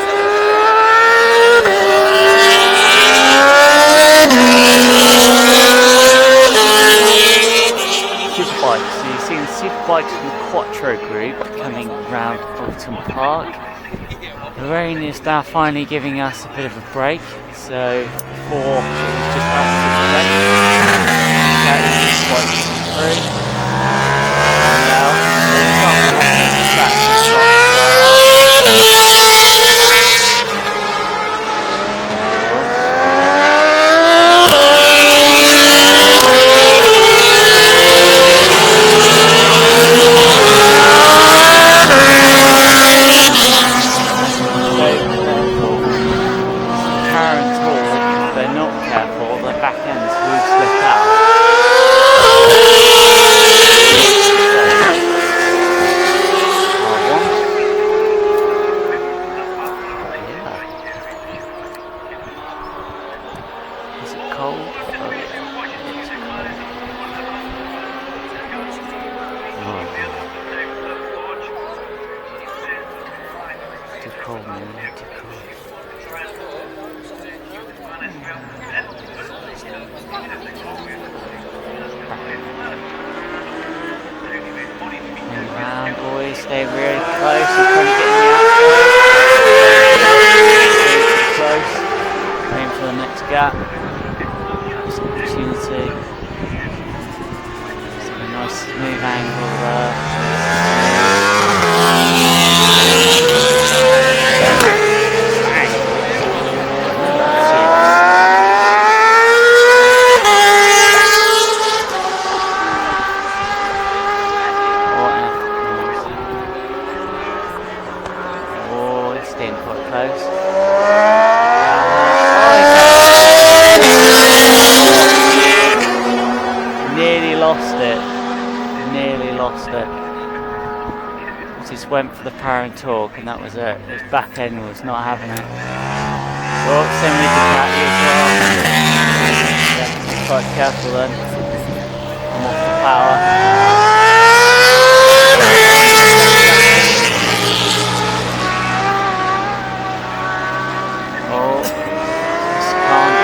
Superbikes. So you're seeing Superbikes from the Quattro group coming round Oulton Park. The rain is now finally giving us a bit of a break. So before it was just us today. That is Superbikes coming through. Now stay really close, you're trying to get in the outside. Close. Aim for the next gap. Nice opportunity. So a nice smooth angle there. Went for the power and torque, and that was it. His back end was not having it. Well, same with Ducati as well. Be quite careful then. I'm off the power. Oh, this can't.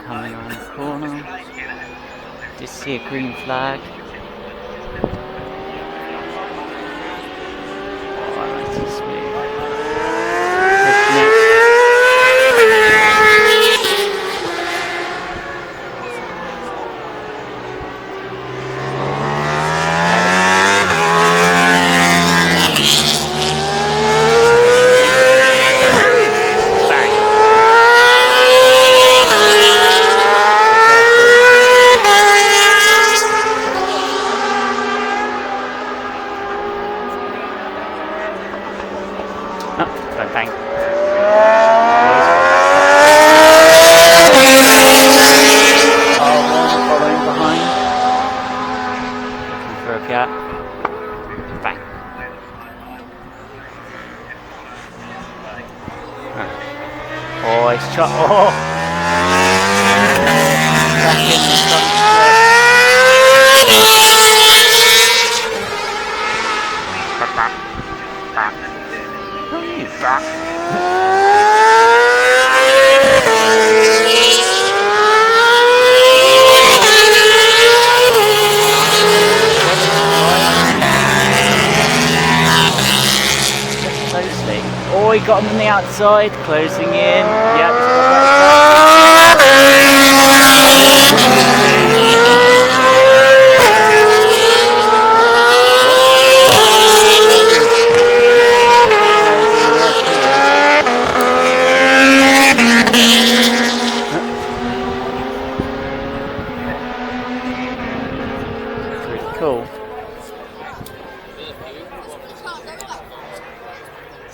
Coming around the corner, just see a green flag. Oh, nice and smooth. Oh, it's shot. Oh! Back in the front Who is that? Oh, he got him on the outside, closing in. Yep, he's got that.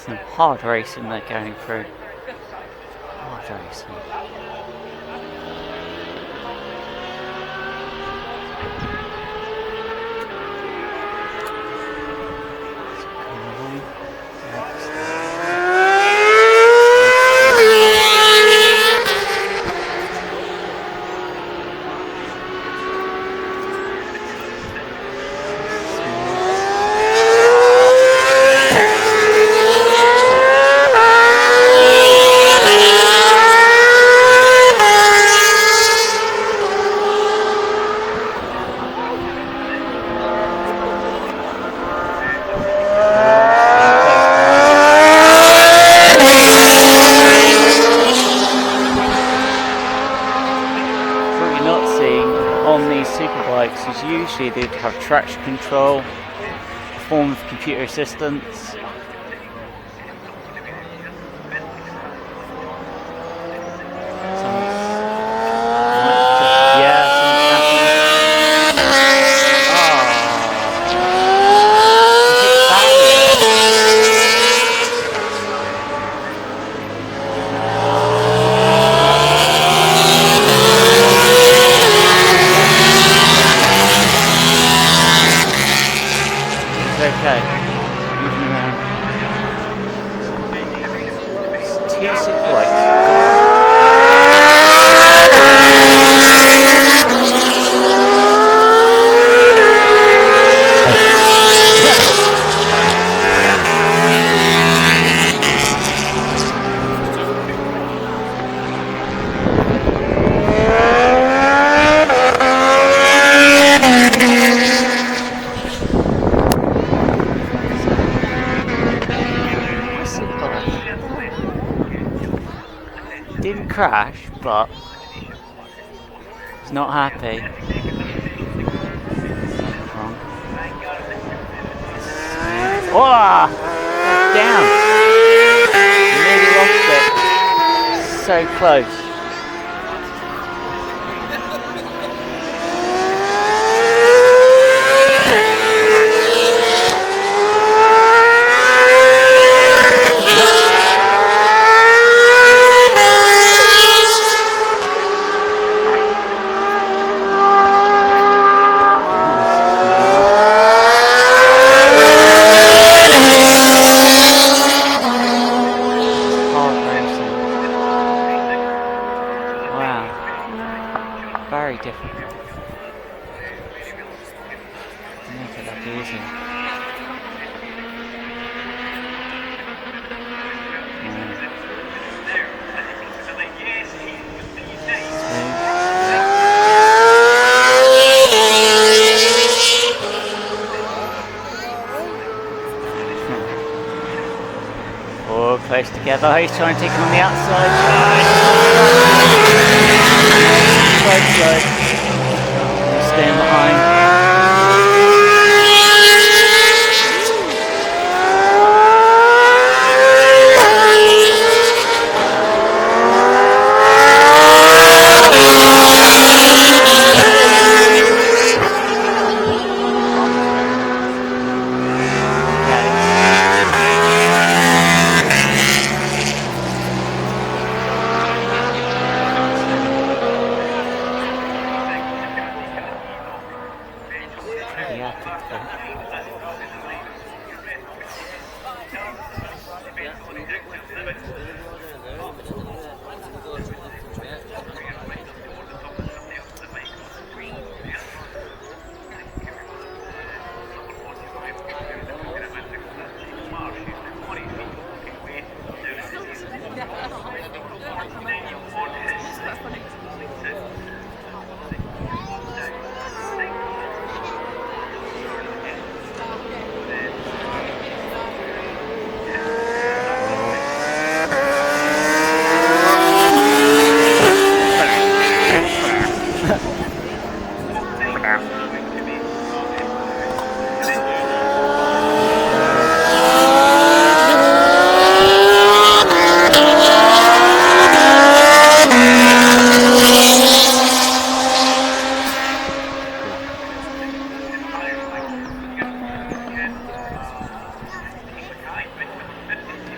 Some hard racing they're going through. Hard racing. On these superbikes is usually they'd have traction control, a form of computer assistance. Okay, moving around. It's two superbikes. Didn't crash, but he's not happy. Oh! Down! Nearly lost it. So close. Very different. Make it look easy. All close together. He's trying to take him on the outside. Close. Staying behind.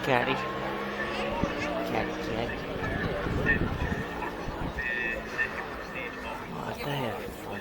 Ducati. Ducati. What are they having fun?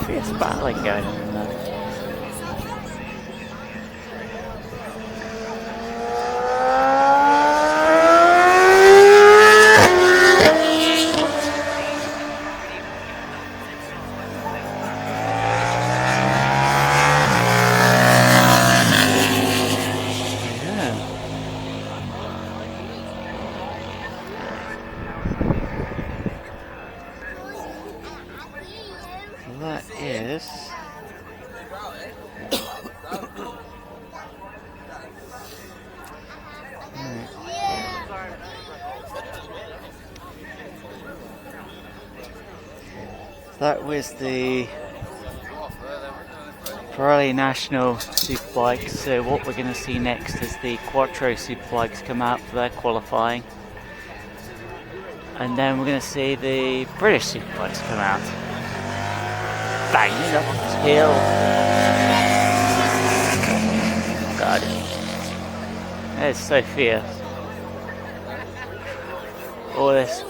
Fierce battling going on in there. That is that was the Pirelli National Superbikes. So what we're going to see next is the Quattro Superbikes come out for their qualifying, and then we're going to see the British Superbikes come out. Banging up this hill. God, it's so fierce. All this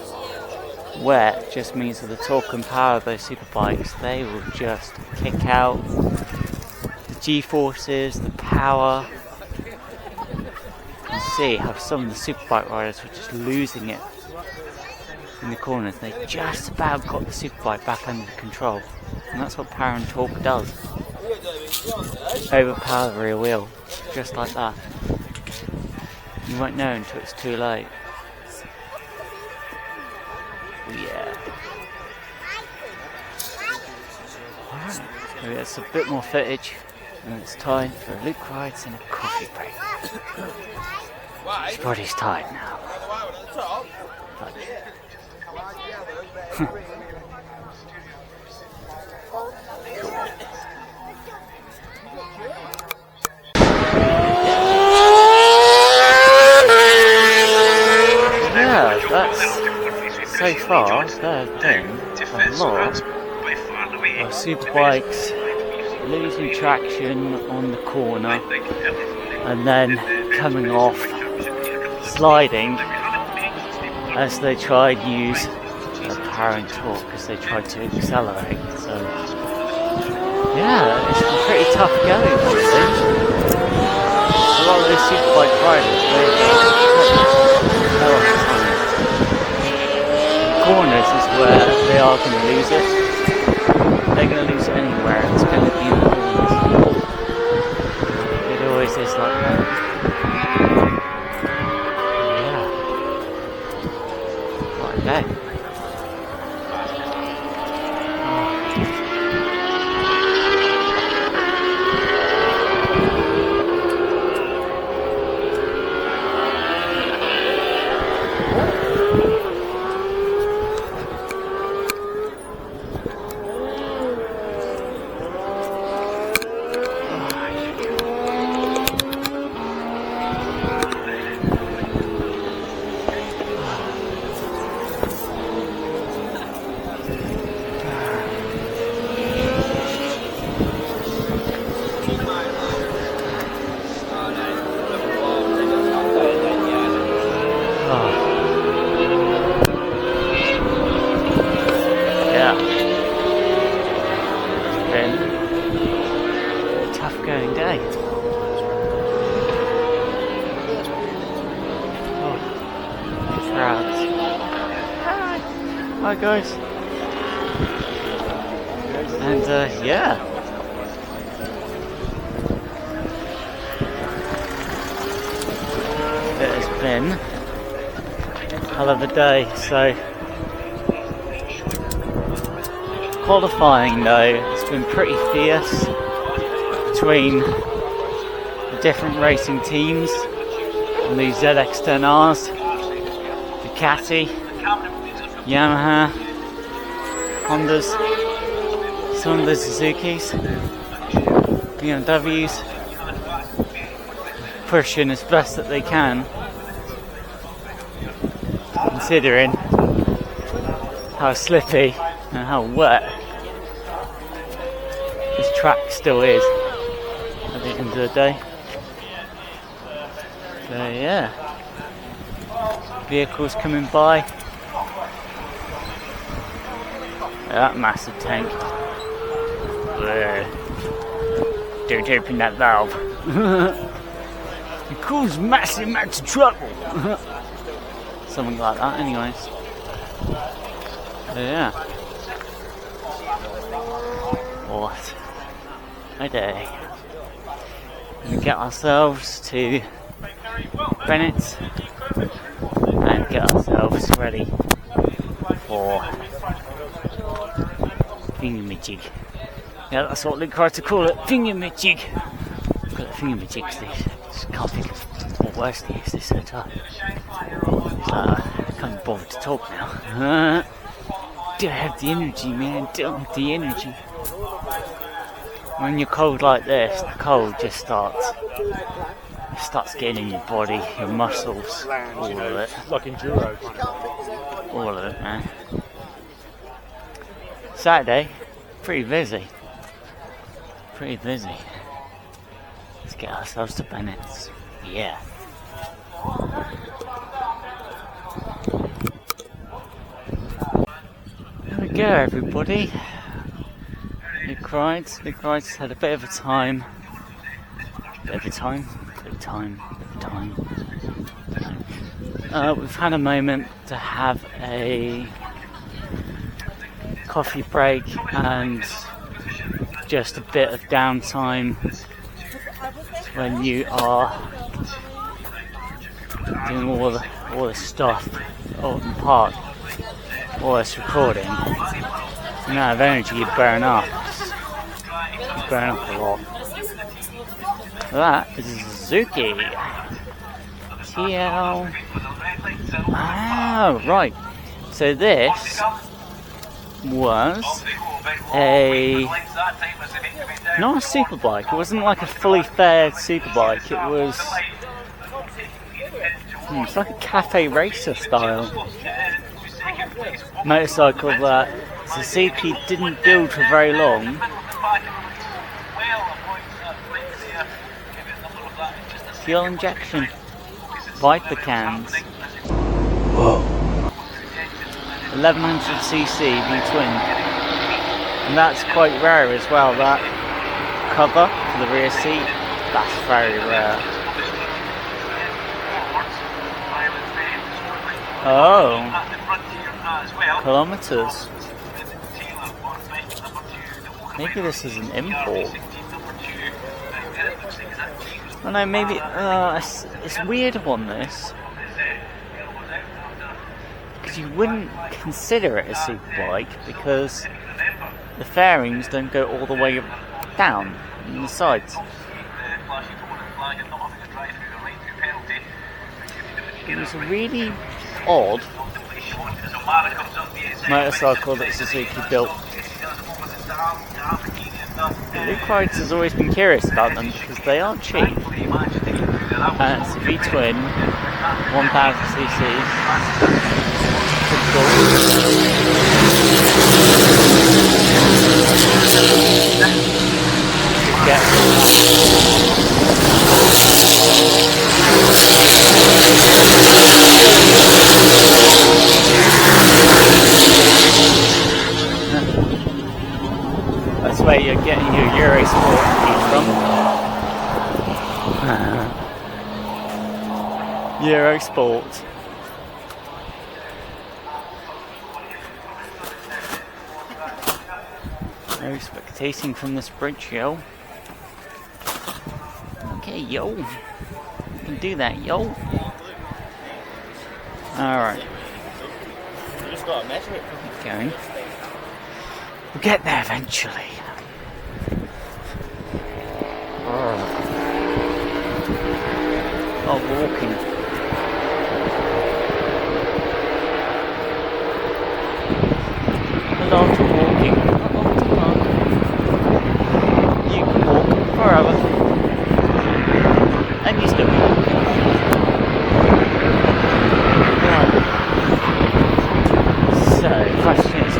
wet just means that the torque and power of those superbikes, they will just kick out the G-forces, the power. You can see how some of the superbike riders were just losing it in the corners. They just about got the superbike back under control. And that's what power and torque does. Overpower the rear wheel, just like that. You won't know until it's too late. Yeah. Alright, so that's a bit more footage, and it's time for Luke rides and a coffee break. His body's tired now. Yeah, that's so far there have been a lot of superbikes losing traction on the corner and then coming off, sliding as they try and use the power and torque as they try to accelerate. So yeah, it's been pretty tough going, honestly. A lot of those superbike riders, they corners is where they are going to lose it. They're going to lose it anywhere. It's going to be in the corners. It always is like that. Yeah. What a day. Hi guys, and yeah, been a hell of a day. So qualifying though, it's been pretty fierce between the different racing teams on these ZX10Rs, Ducati, Yamaha, Hondas, some of the Suzukis, BMWs, pushing as best that they can, considering how slippy and how wet this track still is at the end of the day. So yeah, vehicles coming by. That massive tank. Don't open that valve. It causes massive amounts of trouble. Something like that, anyways. So yeah. What a day. We get ourselves to Bennetts and get ourselves ready for thingamajig. Yeah, that's what Luke tried to call it, thingamajig. I've got a thingamajig these. Just can't think of what words to use, this so tired. I can't be bothered to talk now. Don't have the energy, man, don't have the energy. When you're cold like this, the cold just starts getting in your body, your muscles, all of it. Like enduro. All of it, man. Saturday, pretty busy. Pretty busy. Let's get ourselves to Bennetts. Yeah. There we go, everybody. Luke rides had a bit of a time. We've had a moment to have a coffee break and just a bit of downtime when you are doing all the stuff at Oulton Park, all this recording. The amount of energy you burn up, you burn up a lot. That is a Suzuki TL. Oh, right. So this was not a superbike. It wasn't like a fully fared superbike. It was it's like a cafe racer style motorcycle that Suzuki didn't build for very long. Fuel injection, Viper cans. Whoa. 1100cc V-twin. And that's quite rare as well, that cover for the rear seat, that's very rare. Oh, kilometers. Maybe this is an import. Oh no, maybe, it's weird on this. Because you wouldn't consider it a superbike because the fairings don't go all the way down on the sides. It was a really odd motorcycle that Suzuki built. Luke Rides has always been curious about them because they are cheap. And it's a V-twin, 1000cc. That's where you're getting your Eurosport from. Eurosport. No spectating from this bridge, yo. Okay, yo. You can do that, yo. Alright. You just got to measure it. Going. We'll get there eventually. Oh, walking. A lot of walking. You can walk forever. And you still walk. Right. So, question is,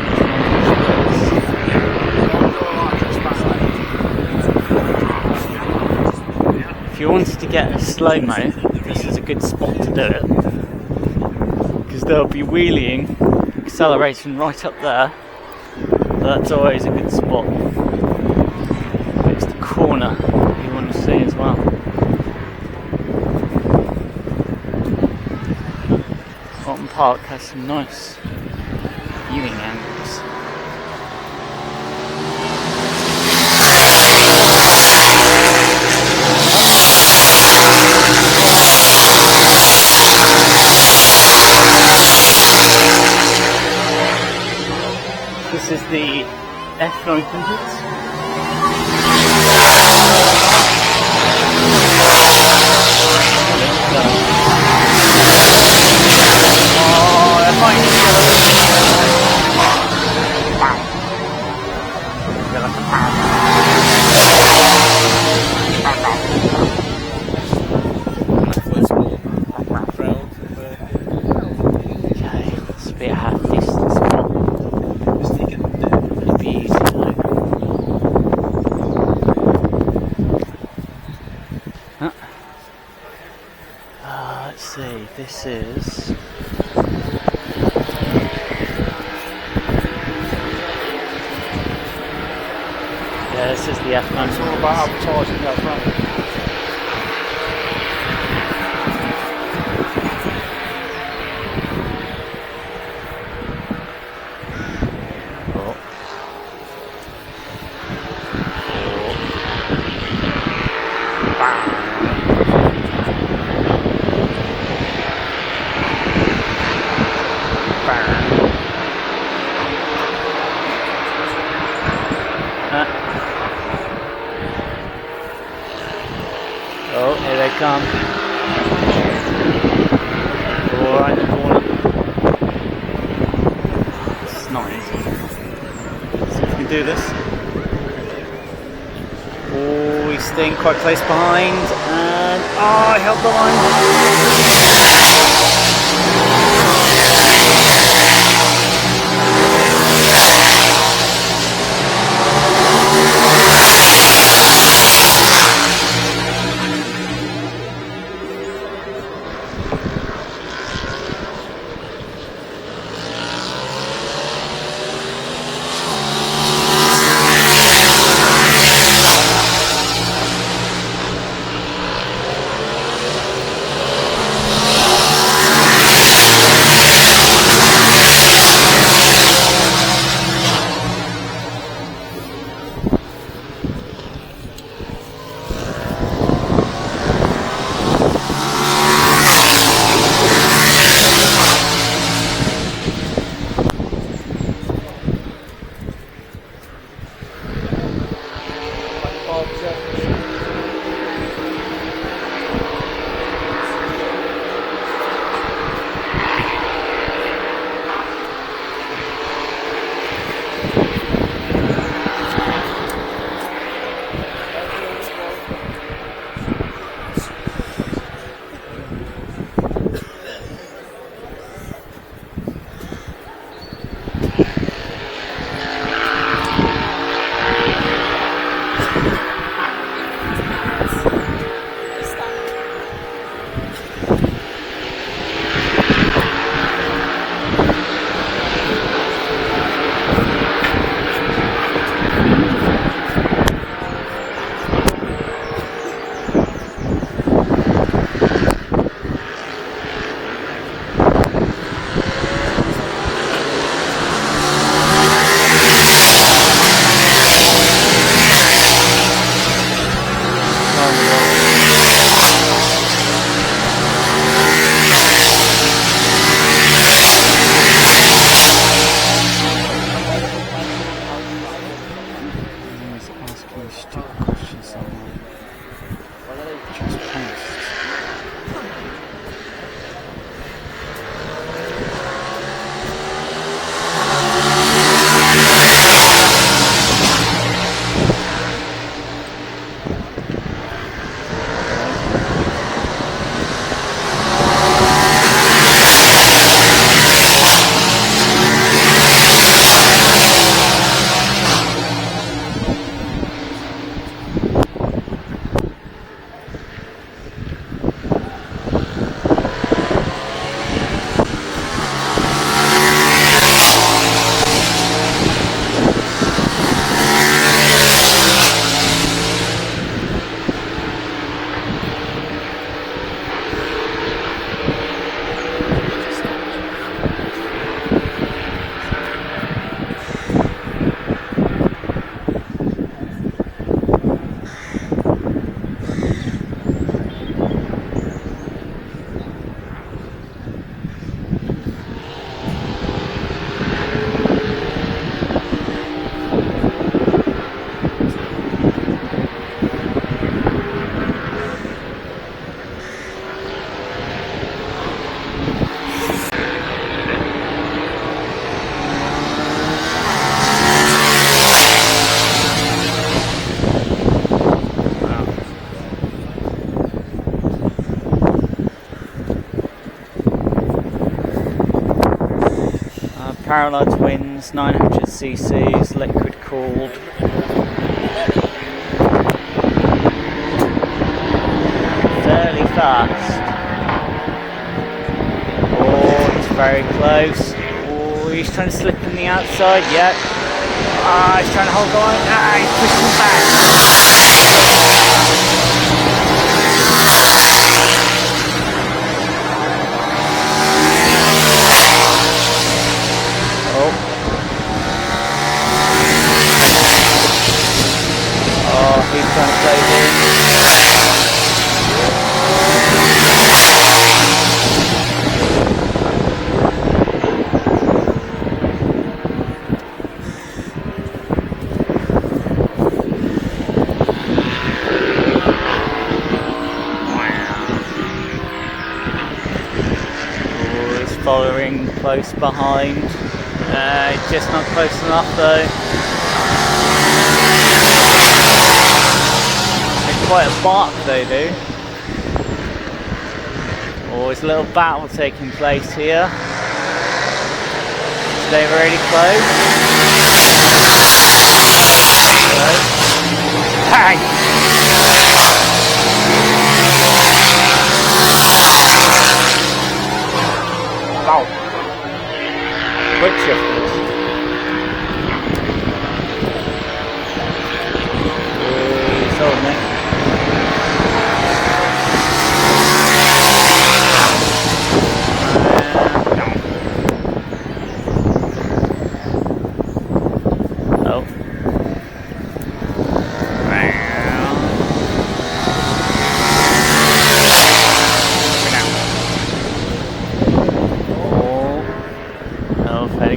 if you wanted to get a slow-mo, this is a good spot to do it. Because they'll be wheeling acceleration right up there. That's always a good spot. It's the corner you want to see as well. Oulton Park has some nice viewing angles. This is the F900. Oh, that might be okay, it's a bit half distance, but it'll be easy though. Let's see, this is this is the F900. It's all about advertising that front. Oh, here they come. Alright, the corner. It's not easy. See if we can do this. Oh, he's staying quite close behind. And oh, I held the line. parallel twins, 900 cc's, liquid cooled. Fairly fast. Oh, he's very close. Oh, he's trying to slip in the outside. Yep. Ah, he's trying to hold on. Ah, he's pushing back. Oh, he's trying to close in. Oh, he's following close behind. Just not close enough though. Quite a bark they do. Oh, there's a little battle taking place here. Stay really close. Bang! Wow! Quick shifters. He's holding it.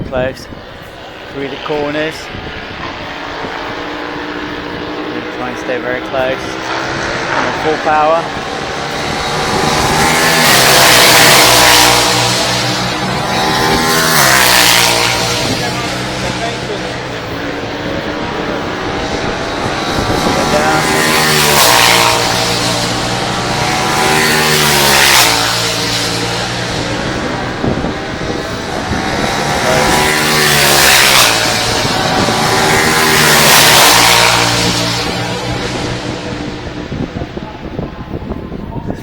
Close through the corners. Try and stay very close. And full power. Get down.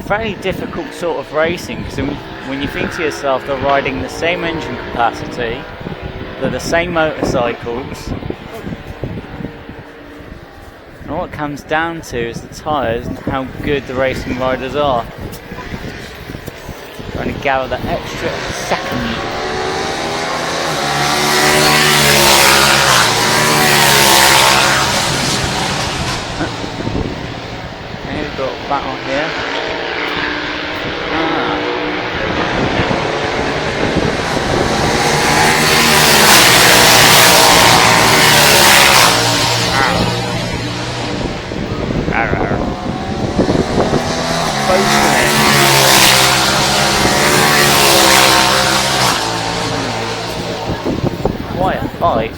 Very difficult sort of racing, because when you think to yourself they're riding the same engine capacity, they're the same motorcycles, and all it comes down to is the tyres and how good the racing riders are. Trying to gather that extra second. Okay, we've got a battle here. Quite a fight.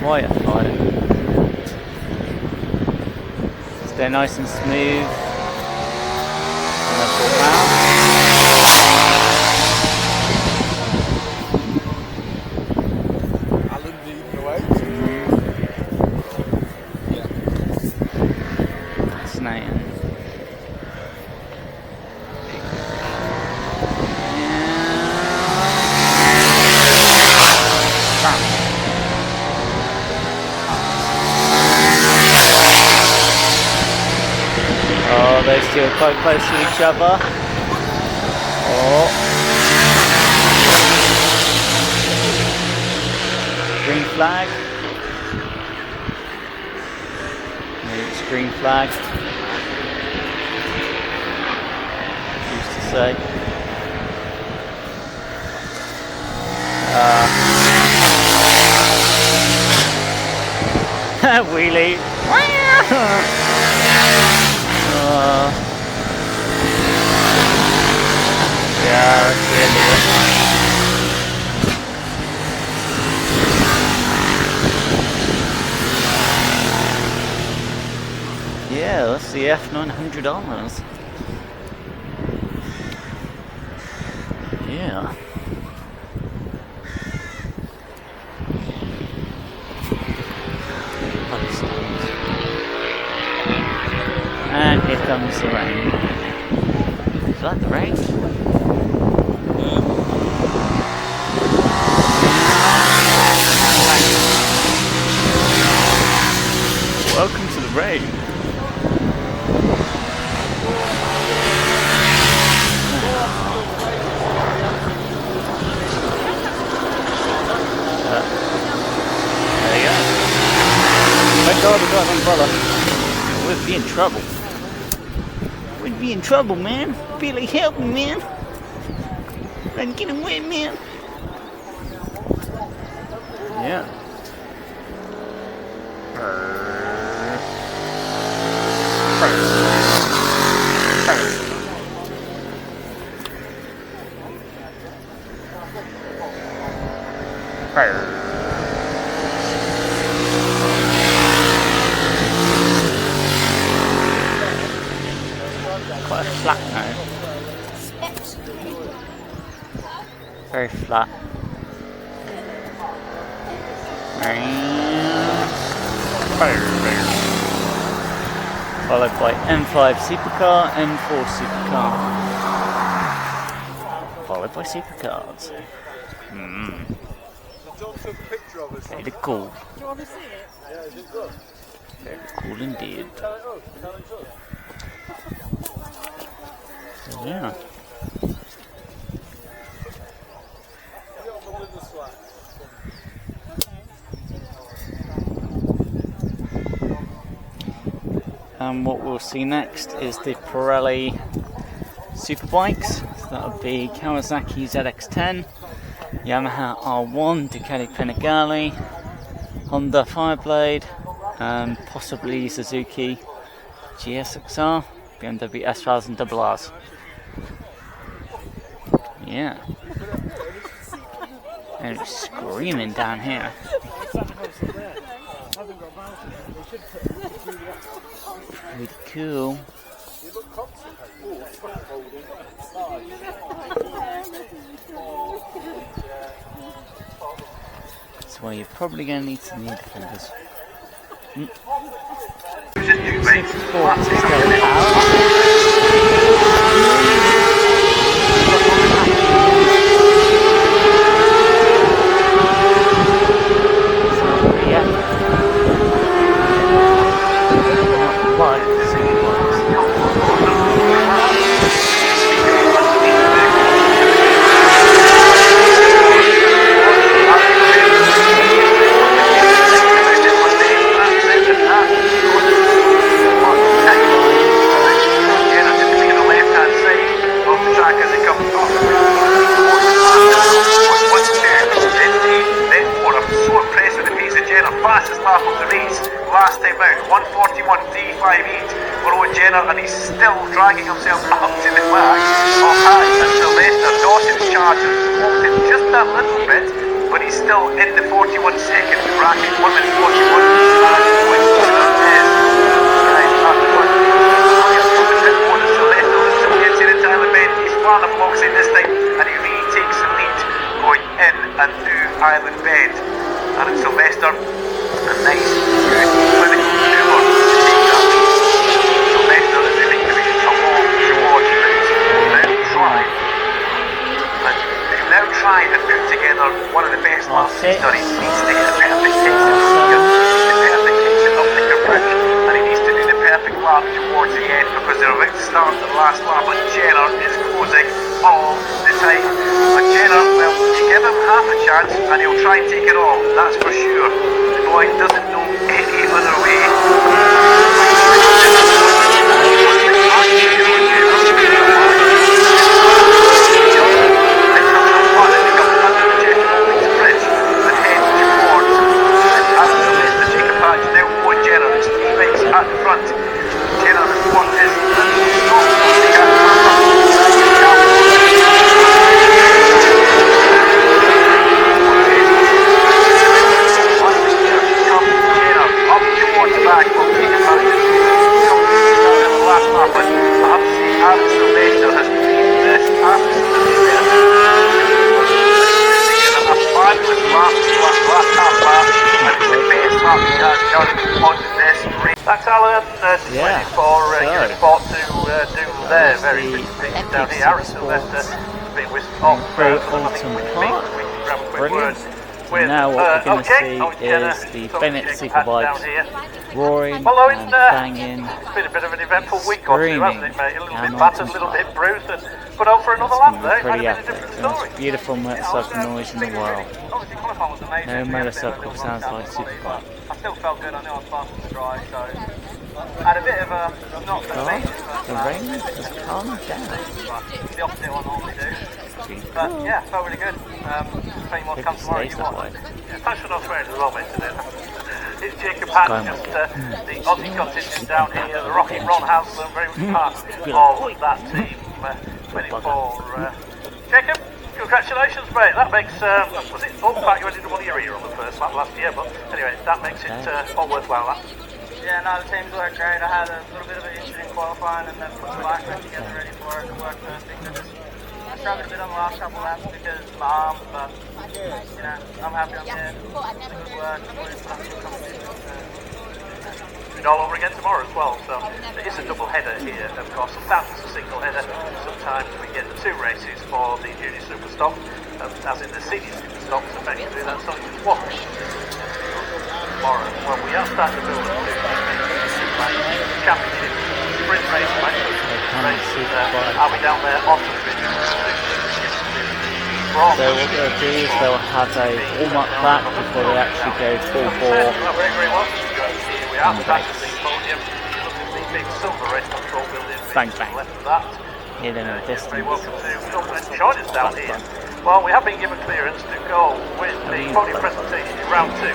Quite a fight. Stay nice and smooth. Alan leading the way. Fascinating. Oh, those two are quite close to each other. Oh. Green flag. Maybe it's green flag. Used to say. Wheelie. Yeah, that's the end of it. Yeah, that's the F900Rs. Yeah. And here comes the rain. Is that the rain? Welcome to the rain. There you go. Thank God we got an umbrella. We'd be in trouble. We'd be in trouble, man. Billy, help me, man. I'm getting wet, man. Yeah. Quite a flat now. Very flat. Followed by M5 supercar, M4 supercar. Followed by supercars. Very cool. Very cool indeed. So, yeah. And what we'll see next is the Pirelli SuperBikes. So that'll be Kawasaki ZX10, Yamaha R7, Ducati Panigale, Honda Fireblade, and possibly Suzuki GS6R, BMW S1000 RRs. Yeah. And it's screaming down here. Pretty cool. That's why you're probably going to need some new defenders. Supersports is still out. And he's still dragging himself up to the flag of Hans and Sylvester. Dawson's charging, walked in just that little bit, but he's still in the 41 second bracket. 1 minute 41 and with Sylvester gets in at Island Bend. He's far the blocks in this time, and he retakes the lead going in and through Island Bend. And it's Sylvester, a nice, good, clinical maneuver to take that lead. Sylvester is in division along towards now try and put together one of the best laps he's done. He needs to get the perfect exit here, the perfect exit up Nickerbrook, and he needs to do the perfect lap towards the end because they're about to start the last lap, and Jenner is closing all the time. And Jenner, well, you give him half a chance and he'll try and take it all, that's for sure. The boy doesn't know any other way. At the front, Jenner what is up towards the back. sport to do their very busy down here. Aaron Sylvester been with off for them. I think we can grab a quick word. And now what we're going to see is the Bennetts SuperBikes roaring and banging, it's been a bit of an eventful week or two, hasn't it, mate? A little bit battered, a little bit bruised, and put out for another lap there. pretty It might have been a epic. different The most story. beautiful motorcycle noise in the world. Obviously, qualifying was amazing. No We had a bit of a motorcycle little sounds run like down the Superbike. but I still felt good. I knew I was fast and dry, so I had a bit of a not so amazing first The lap. rain has calmed down. But the opposite of what I normally do. Pretty But cool. yeah, felt really good. Plenty more to Hope come it tomorrow. stays You that what? way. Yeah, thanks for not swearing as well, mate, today. It's Jacob Patch, just the Aussie contingent down here, the Rocky Ron Haslam, very much part of that team, 24. Jacob, congratulations, mate. That makes, was it Oulton Park you ended one of your ear on the first lap last year, but anyway, that makes it all worthwhile, that. Yeah, no, the team's worked great. I had a little bit of an injury in qualifying and then put the bike back together ready for it. It worked perfect. I struggled a bit on the last couple of laps because of my arm, but you know, I'm happy I'm here. It's good work. I'm really put up a good competition. It's all over again tomorrow as well, so it is a double header here, of course. Sometimes it's a single header, sometimes we get the two races for the junior super stock, as in the senior super stocks, effectively that's something to watch tomorrow. Well, we are starting to build up to the championship sprint race match. Are we down there on the finish? So what they'll do is they'll have a warm-up lap before they actually go full bore. Very well. We are back to the podium. Look at the big silver race control building. Bang, bang. Left of that. Hear them in the distance. Very welcome to come and join us down here. Well, we have been given clearance to go with the podium presentation in round 2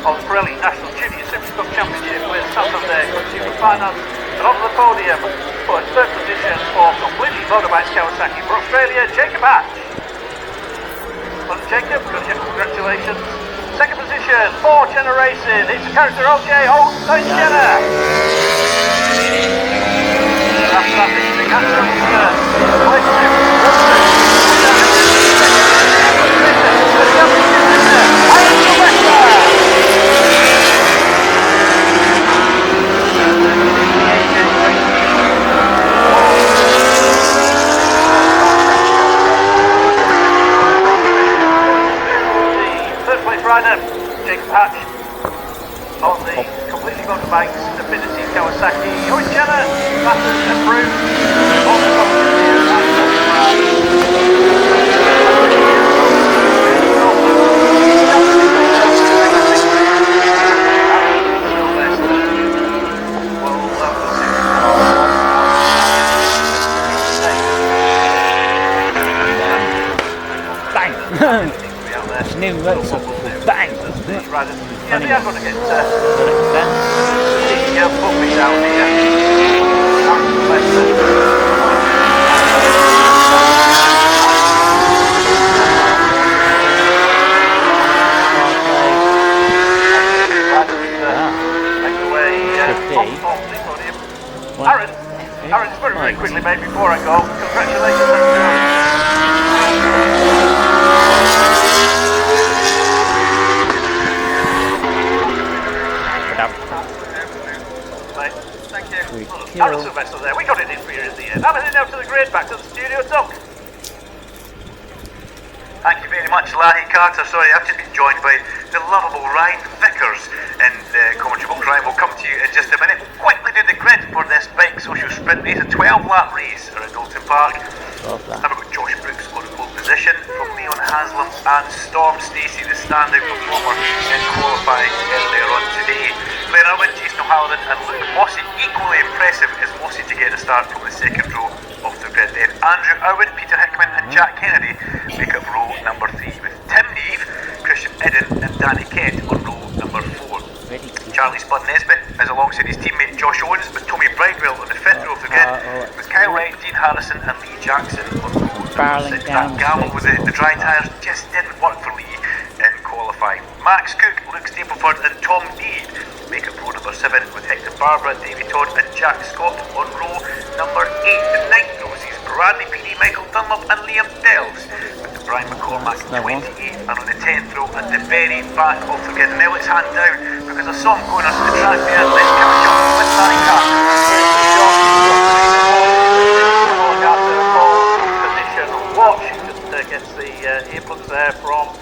of the Pirelli National Junior Superstock Championship with Santander Consumer Finance. And on the podium for third position for completely motorbikes Kawasaki for Australia, Jacob Hatch. Well, Jacob, congratulations. Second position for Generation, it's a character OJ Oulton Jenner. After that, it's the Catch rider, Jacob Hatch, on the completely motorbikes, Affinity Kawasaki, Oulton Jenner, Batters and Bruce, on the top of the Bang! New motorcycle. Bang! Yeah, they are going to get the puppy down here. Aaron, very quickly, mate, before I go, congratulations. Aaron Sylvester there, we got it in for you in the end. I'm heading out to the grid, back to the studio, Doc. Thank you very much, Larry Carter. Sorry, I've just been joined by the lovable Ryan Vickers in the commentary box. Ryan, we'll come to you in just a minute. We'll quickly do the grid for this bike social sprint race, a 12-lap race around Oulton Park. And we've got Josh Brooks on pole position from Leon Haslam and Storm Stacey, the standout performer in qualifying earlier on today. Blair Owen, Jason O'Halloran and Luke Mossy, equally impressive as Mossy to get a start from the second row of the grid. Then Andrew Owen, Peter Hickman and Jack Kennedy make up row number 3, with Tim Neve, Christian Eden and Danny Kent on row number 4. Charlie Spud Nesbitt is alongside his teammate Josh Owens, with Tommy Bridewell on the 5th row of the grid, with Kyle Wright, Dean Harrison and Lee Jackson on row number 6. That gamble with the dry tyres just didn't work for Lee in qualifying. Max Cook, Luke Stapleford and Tom Deed make up row number 7, with Hector Barbara, David Todd and Jack Scott on row number 8. The 9th row sees Bradley Peedy, Michael Dunlop and Liam Delves, with the Brian McCormack 28, and on the 10th row at the very back of the grid. Now let's hand down because I saw him going onto the track there. Let's give a shot with Larry Carter. Position watch, just gets the earplugs there from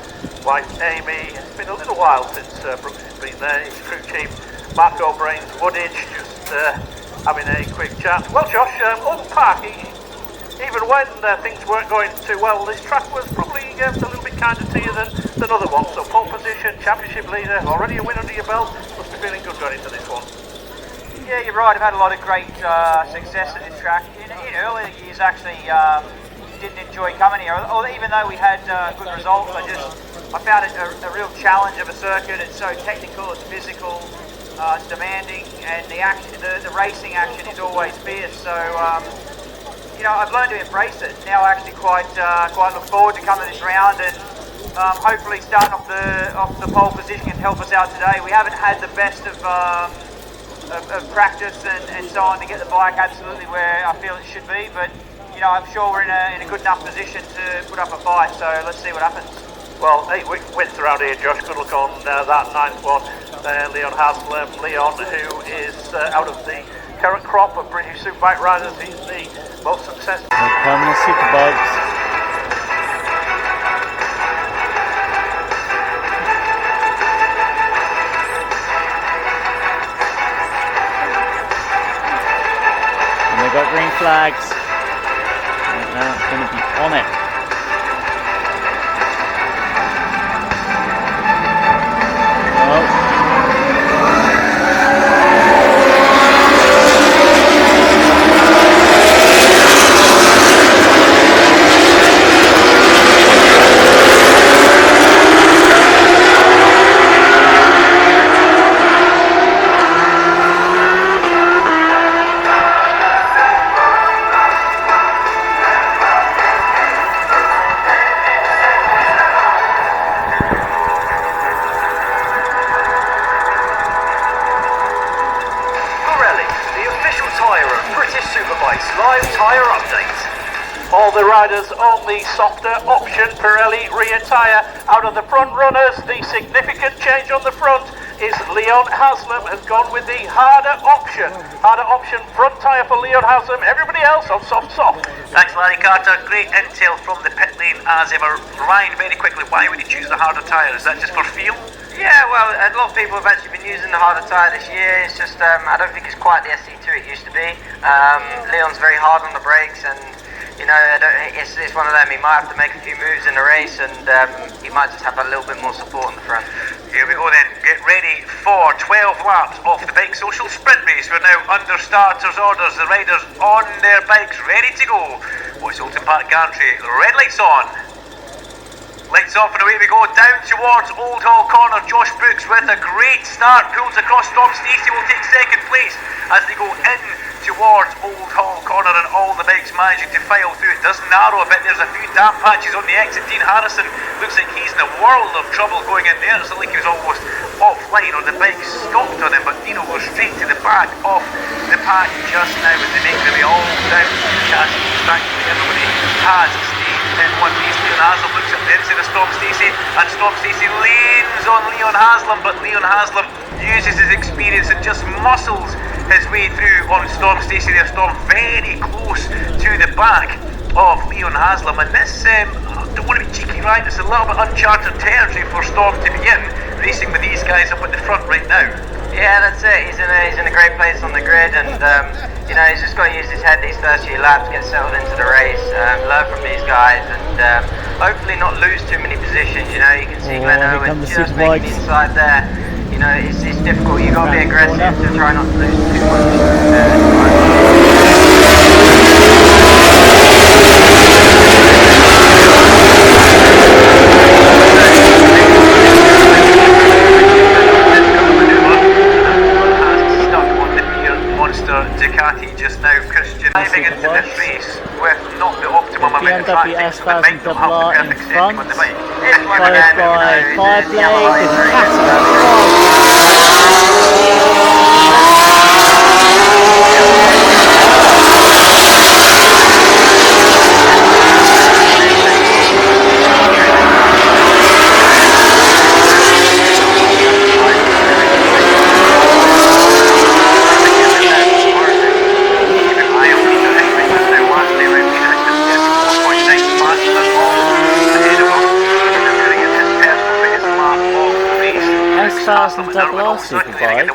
White Amy. It's been a little while since Brooks has been there. His crew chief Mark O'Brien's Woodage, just having a quick chat. Well, Josh, Oulton Park, even when things weren't going too well, this track was probably a little bit kinder to you than other ones. So pole position, championship leader, already a win under your belt. Must be feeling good going into this one. Yeah, you're right. I've had a lot of great success at this track. In earlier years, actually, didn't enjoy coming here. Even though we had good results, I found it a real challenge of a circuit. It's so technical, it's physical, it's demanding, and the racing action is always fierce. So, I've learned to embrace it. Now I actually quite look forward to coming this round, and hopefully starting off the pole position can help us out today. We haven't had the best of practice and so on to get the bike absolutely where I feel it should be, but I'm sure we're in a good enough position to put up a fight, so let's see what happens. Well, 8 wins around here, Josh. Good luck on that 9th one. Leon Haslam. Leon, who is out of the current crop of British Superbike riders, he's the most successful. Here come the Superbikes. And they've got green flags. Right now it's going to be on it. Live tyre update. All the riders on the softer option Pirelli rear tyre. Out of the front runners, the significant change on the front is Leon Haslam has gone with the harder option. Harder option front tyre for Leon Haslam. Everybody else on soft. Thanks, Larry Carter. Great intel from the pit lane as ever. Ryan, very quickly, why would you choose the harder tyre? Is that just for feel? Yeah, well, a lot of people have actually been using the harder tyre this year. It's just, I don't think it's quite the SC2 it used to be. Leon's very hard on the brakes, and it's one of them. He might have to make a few moves in the race, and he might just have a little bit more support on the front. Here we go then. Get ready for 12 laps of the Bike Social Sprint Race. We're now under starters' orders. The riders on their bikes, ready to go. What's Oulton Park Gantry? Red lights on. Lights off and away we go, down towards Old Hall Corner. Josh Brooks with a great start, pulls across. Storm Stacey will take second place as they go in towards Old Hall Corner, and all the bikes managing to file through. It does narrow a bit, there's a few damp patches on the exit. Dean Harrison looks like he's in a world of trouble going in there. It's like he was almost offline, or the bike stopped on him, but Dino goes straight to the back of the pack just now as they make their way all down to the chassis. Thankfully everybody has stayed in one piece. Leon Haslam looks at the inside of Storm Stacey, and Storm Stacey leans on Leon Haslam, but Leon Haslam uses his experience and just muscles his way through on Storm Stacey there. Storm very close to the back of Leon Haslam, and this, I don't want to be cheeky, right, it's a little bit uncharted territory for Storm to begin racing with these guys up at the front right now. Yeah, that's it. He's in a great place on the grid, and he's just got to use his head these first few laps, get settled into the race, learn from these guys, and hopefully not lose too many positions. You can see Glenn Owen just making the inside there. It's difficult. You've got to be aggressive to try not to lose too much. Ducati just now. Christian diving into this race with not the optimum amount of BMW traction, but might not have the perfect setting on the bike. Followed by Fireblade, S1000 RR Superbike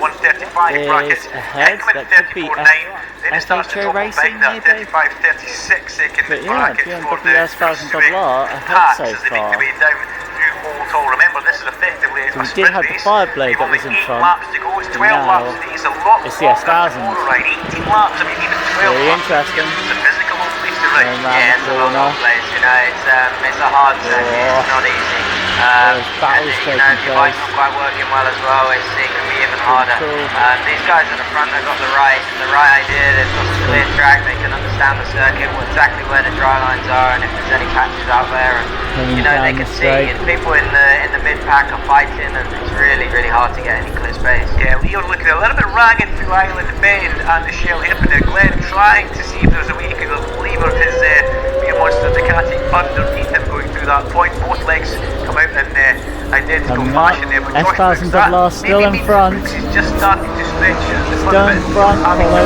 is ahead. That could be FHO Racing maybe. But yeah, BMW S1000 RR ahead so far. Remember, this is effectively So we did have the Fireblade that was in front, now it's the S1000. Very interesting. Yeah, it's a long place, you know, it's a hard circuit, it's not easy. Battles taking your bike's place. not quite working well as well, it can be even harder. Cool. These guys at the front have got the right idea, they've got a clear track, they can understand the circuit, exactly where the dry lines are and if there's any patches out there, and you know, they can see, and people in the mid-pack are fighting and it's really, really hard to get any clear space. Yeah, Leon looking a little bit ragged through Island Bend and the Shell here, but Glenn trying to see if there's a way he could lever his Beer Monster Ducati underneath him going through that point. Both legs come out in identical fashion there, but S1000 RR still in front. He's just starting to stretch the Still in front, followed by...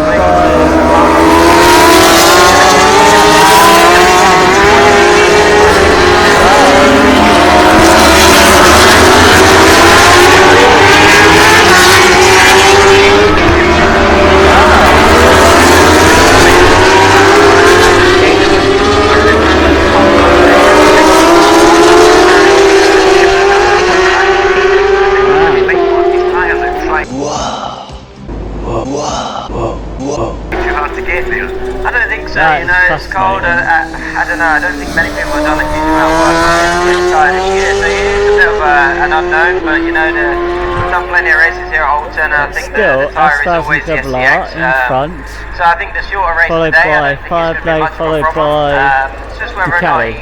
It's cold, I don't know, I don't think many people have done a huge amount of work on this tyre this year, so it is a bit of an unknown, but you know, we've done plenty of races here at Oulton, and I think the tyre is always the SCX, in front, so I think the shorter race followed today, by Fireblade, followed by it's just whether or not he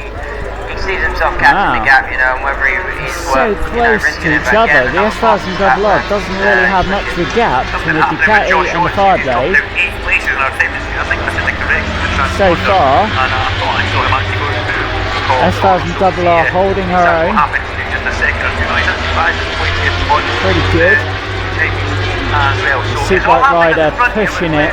sees himself catching the gap, you know, and whether he's so close to each other. The S1000 RR doesn't really have much of a gap between the Ducati and the Fireblade. So far, S1000 RR holding her own. Pretty good. Superbike rider pushing it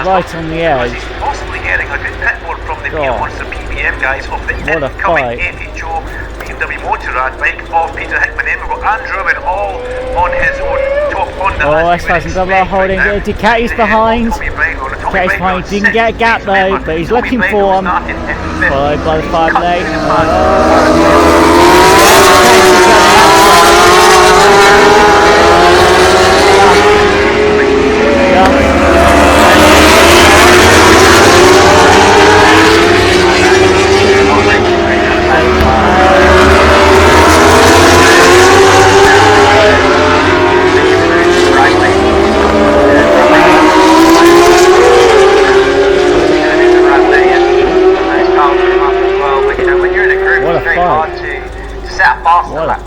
right on the edge. Possibly getting a good pit board from the Beer Monster PBM guys of the incoming FHO BMW Motorrad bike of Peter Hickman. Then we've got Andrew and all on his own top Honda. Oh, S1000 RR holding it. Ducati's behind. Ducati's behind. Didn't get a gap though, but he's looking for one. Followed by the Fireblade.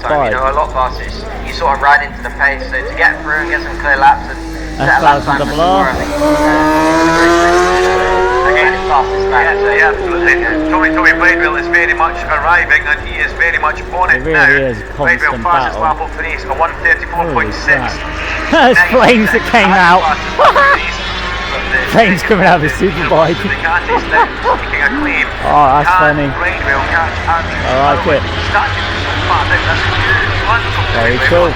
You know, a lot faster. You sort of ride into the pace, so to get through and get some clear laps and set a lap time for sure, I think. Again, it's fastest lap. Yeah, absolutely. Tommy Bridewell is very much arriving and he is very much on it now. Bridewell fastest lap of the race, a 1:34.6. There's flames that came out. Flames coming out of the Superbike. Oh, that's funny. I like it. Very cool.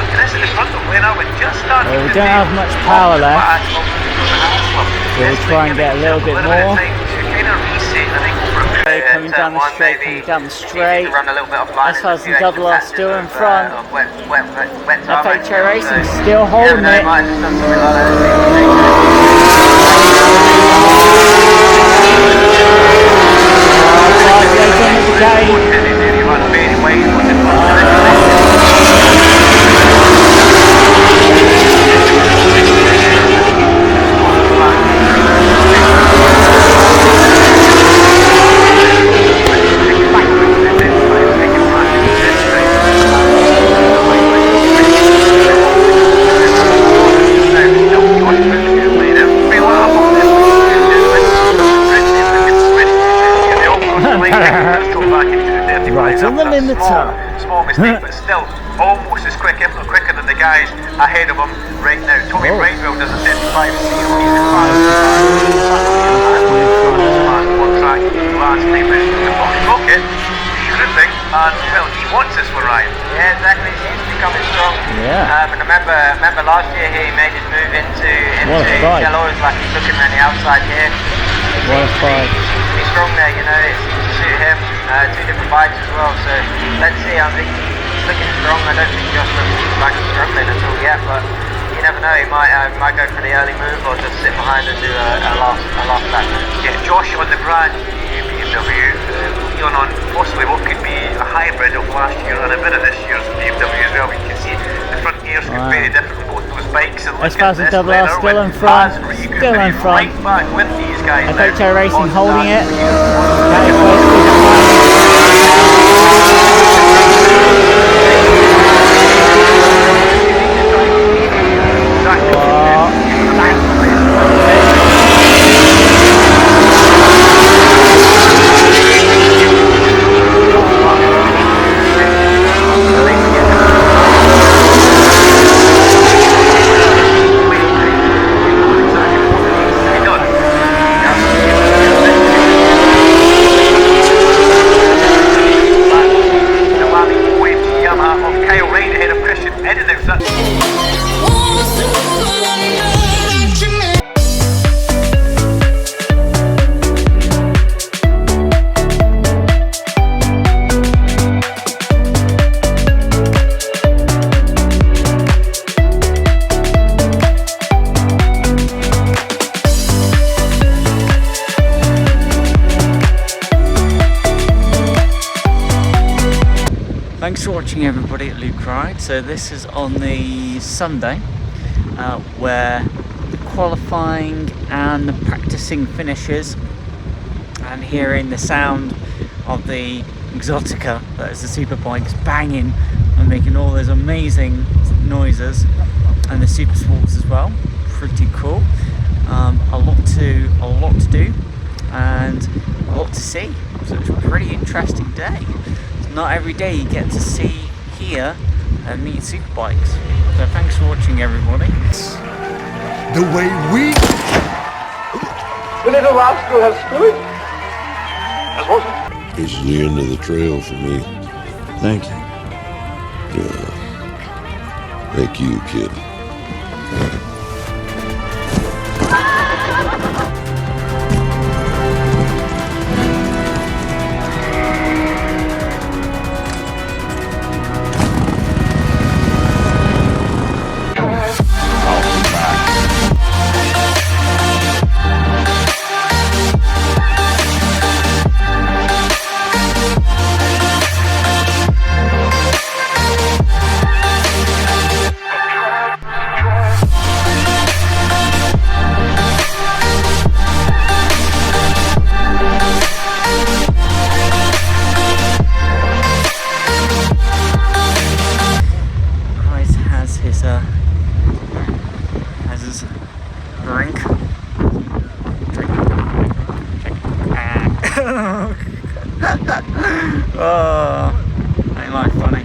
Well, we don't have much power left, so we'll try and get a little bit more. Coming down the straight, S1000 RR still in front. FHO Racing still holding it. Right on the limiter. Small mistake, but still almost as quick, if not quicker than the guys ahead of him right now. Tommy Bridewell does a 35.0. He's the fast one track last time. The box rocket, he's ripping, and well, he wants this one, Ryan. Yeah, exactly. He seems to be coming strong. Yeah. And remember last year he made his move into What a bike. Shallows, like he's looking around the outside here. What a bike. He seems to be strong there, you know. It seems to suit him. Two different bikes as well. So let's see. I think he's looking strong. I don't think Josh looks like he's struggling at all yet, but you never know. He might go for the early move or just sit behind and do a last lap. Yeah, Josh on the brand new BMW, Leon on possibly what could be a hybrid of last year and a bit of this year's BMW as well. You can see the front gears look very different from both those bikes. And look at this S1000 leather still with in front, Asbury. You could still be in front. right back with these guys now. FHO Racing On holding that it. Thanks for watching everybody at Luke Ride. So this is on the Sunday where the qualifying and the practicing finishes, and hearing the sound of the Exotica, that is the Superbikes, banging and making all those amazing noises, and the Supersports as well. Pretty cool. A lot to do and a lot to see. So it's a pretty interesting day. Not every day you get to see, hear and meet Superbikes. So thanks for watching everybody. The way we... The little rascal has stood. This is the end of the trail for me. Thank you. Thank you, kid. Drink. Oh, ain't like funny.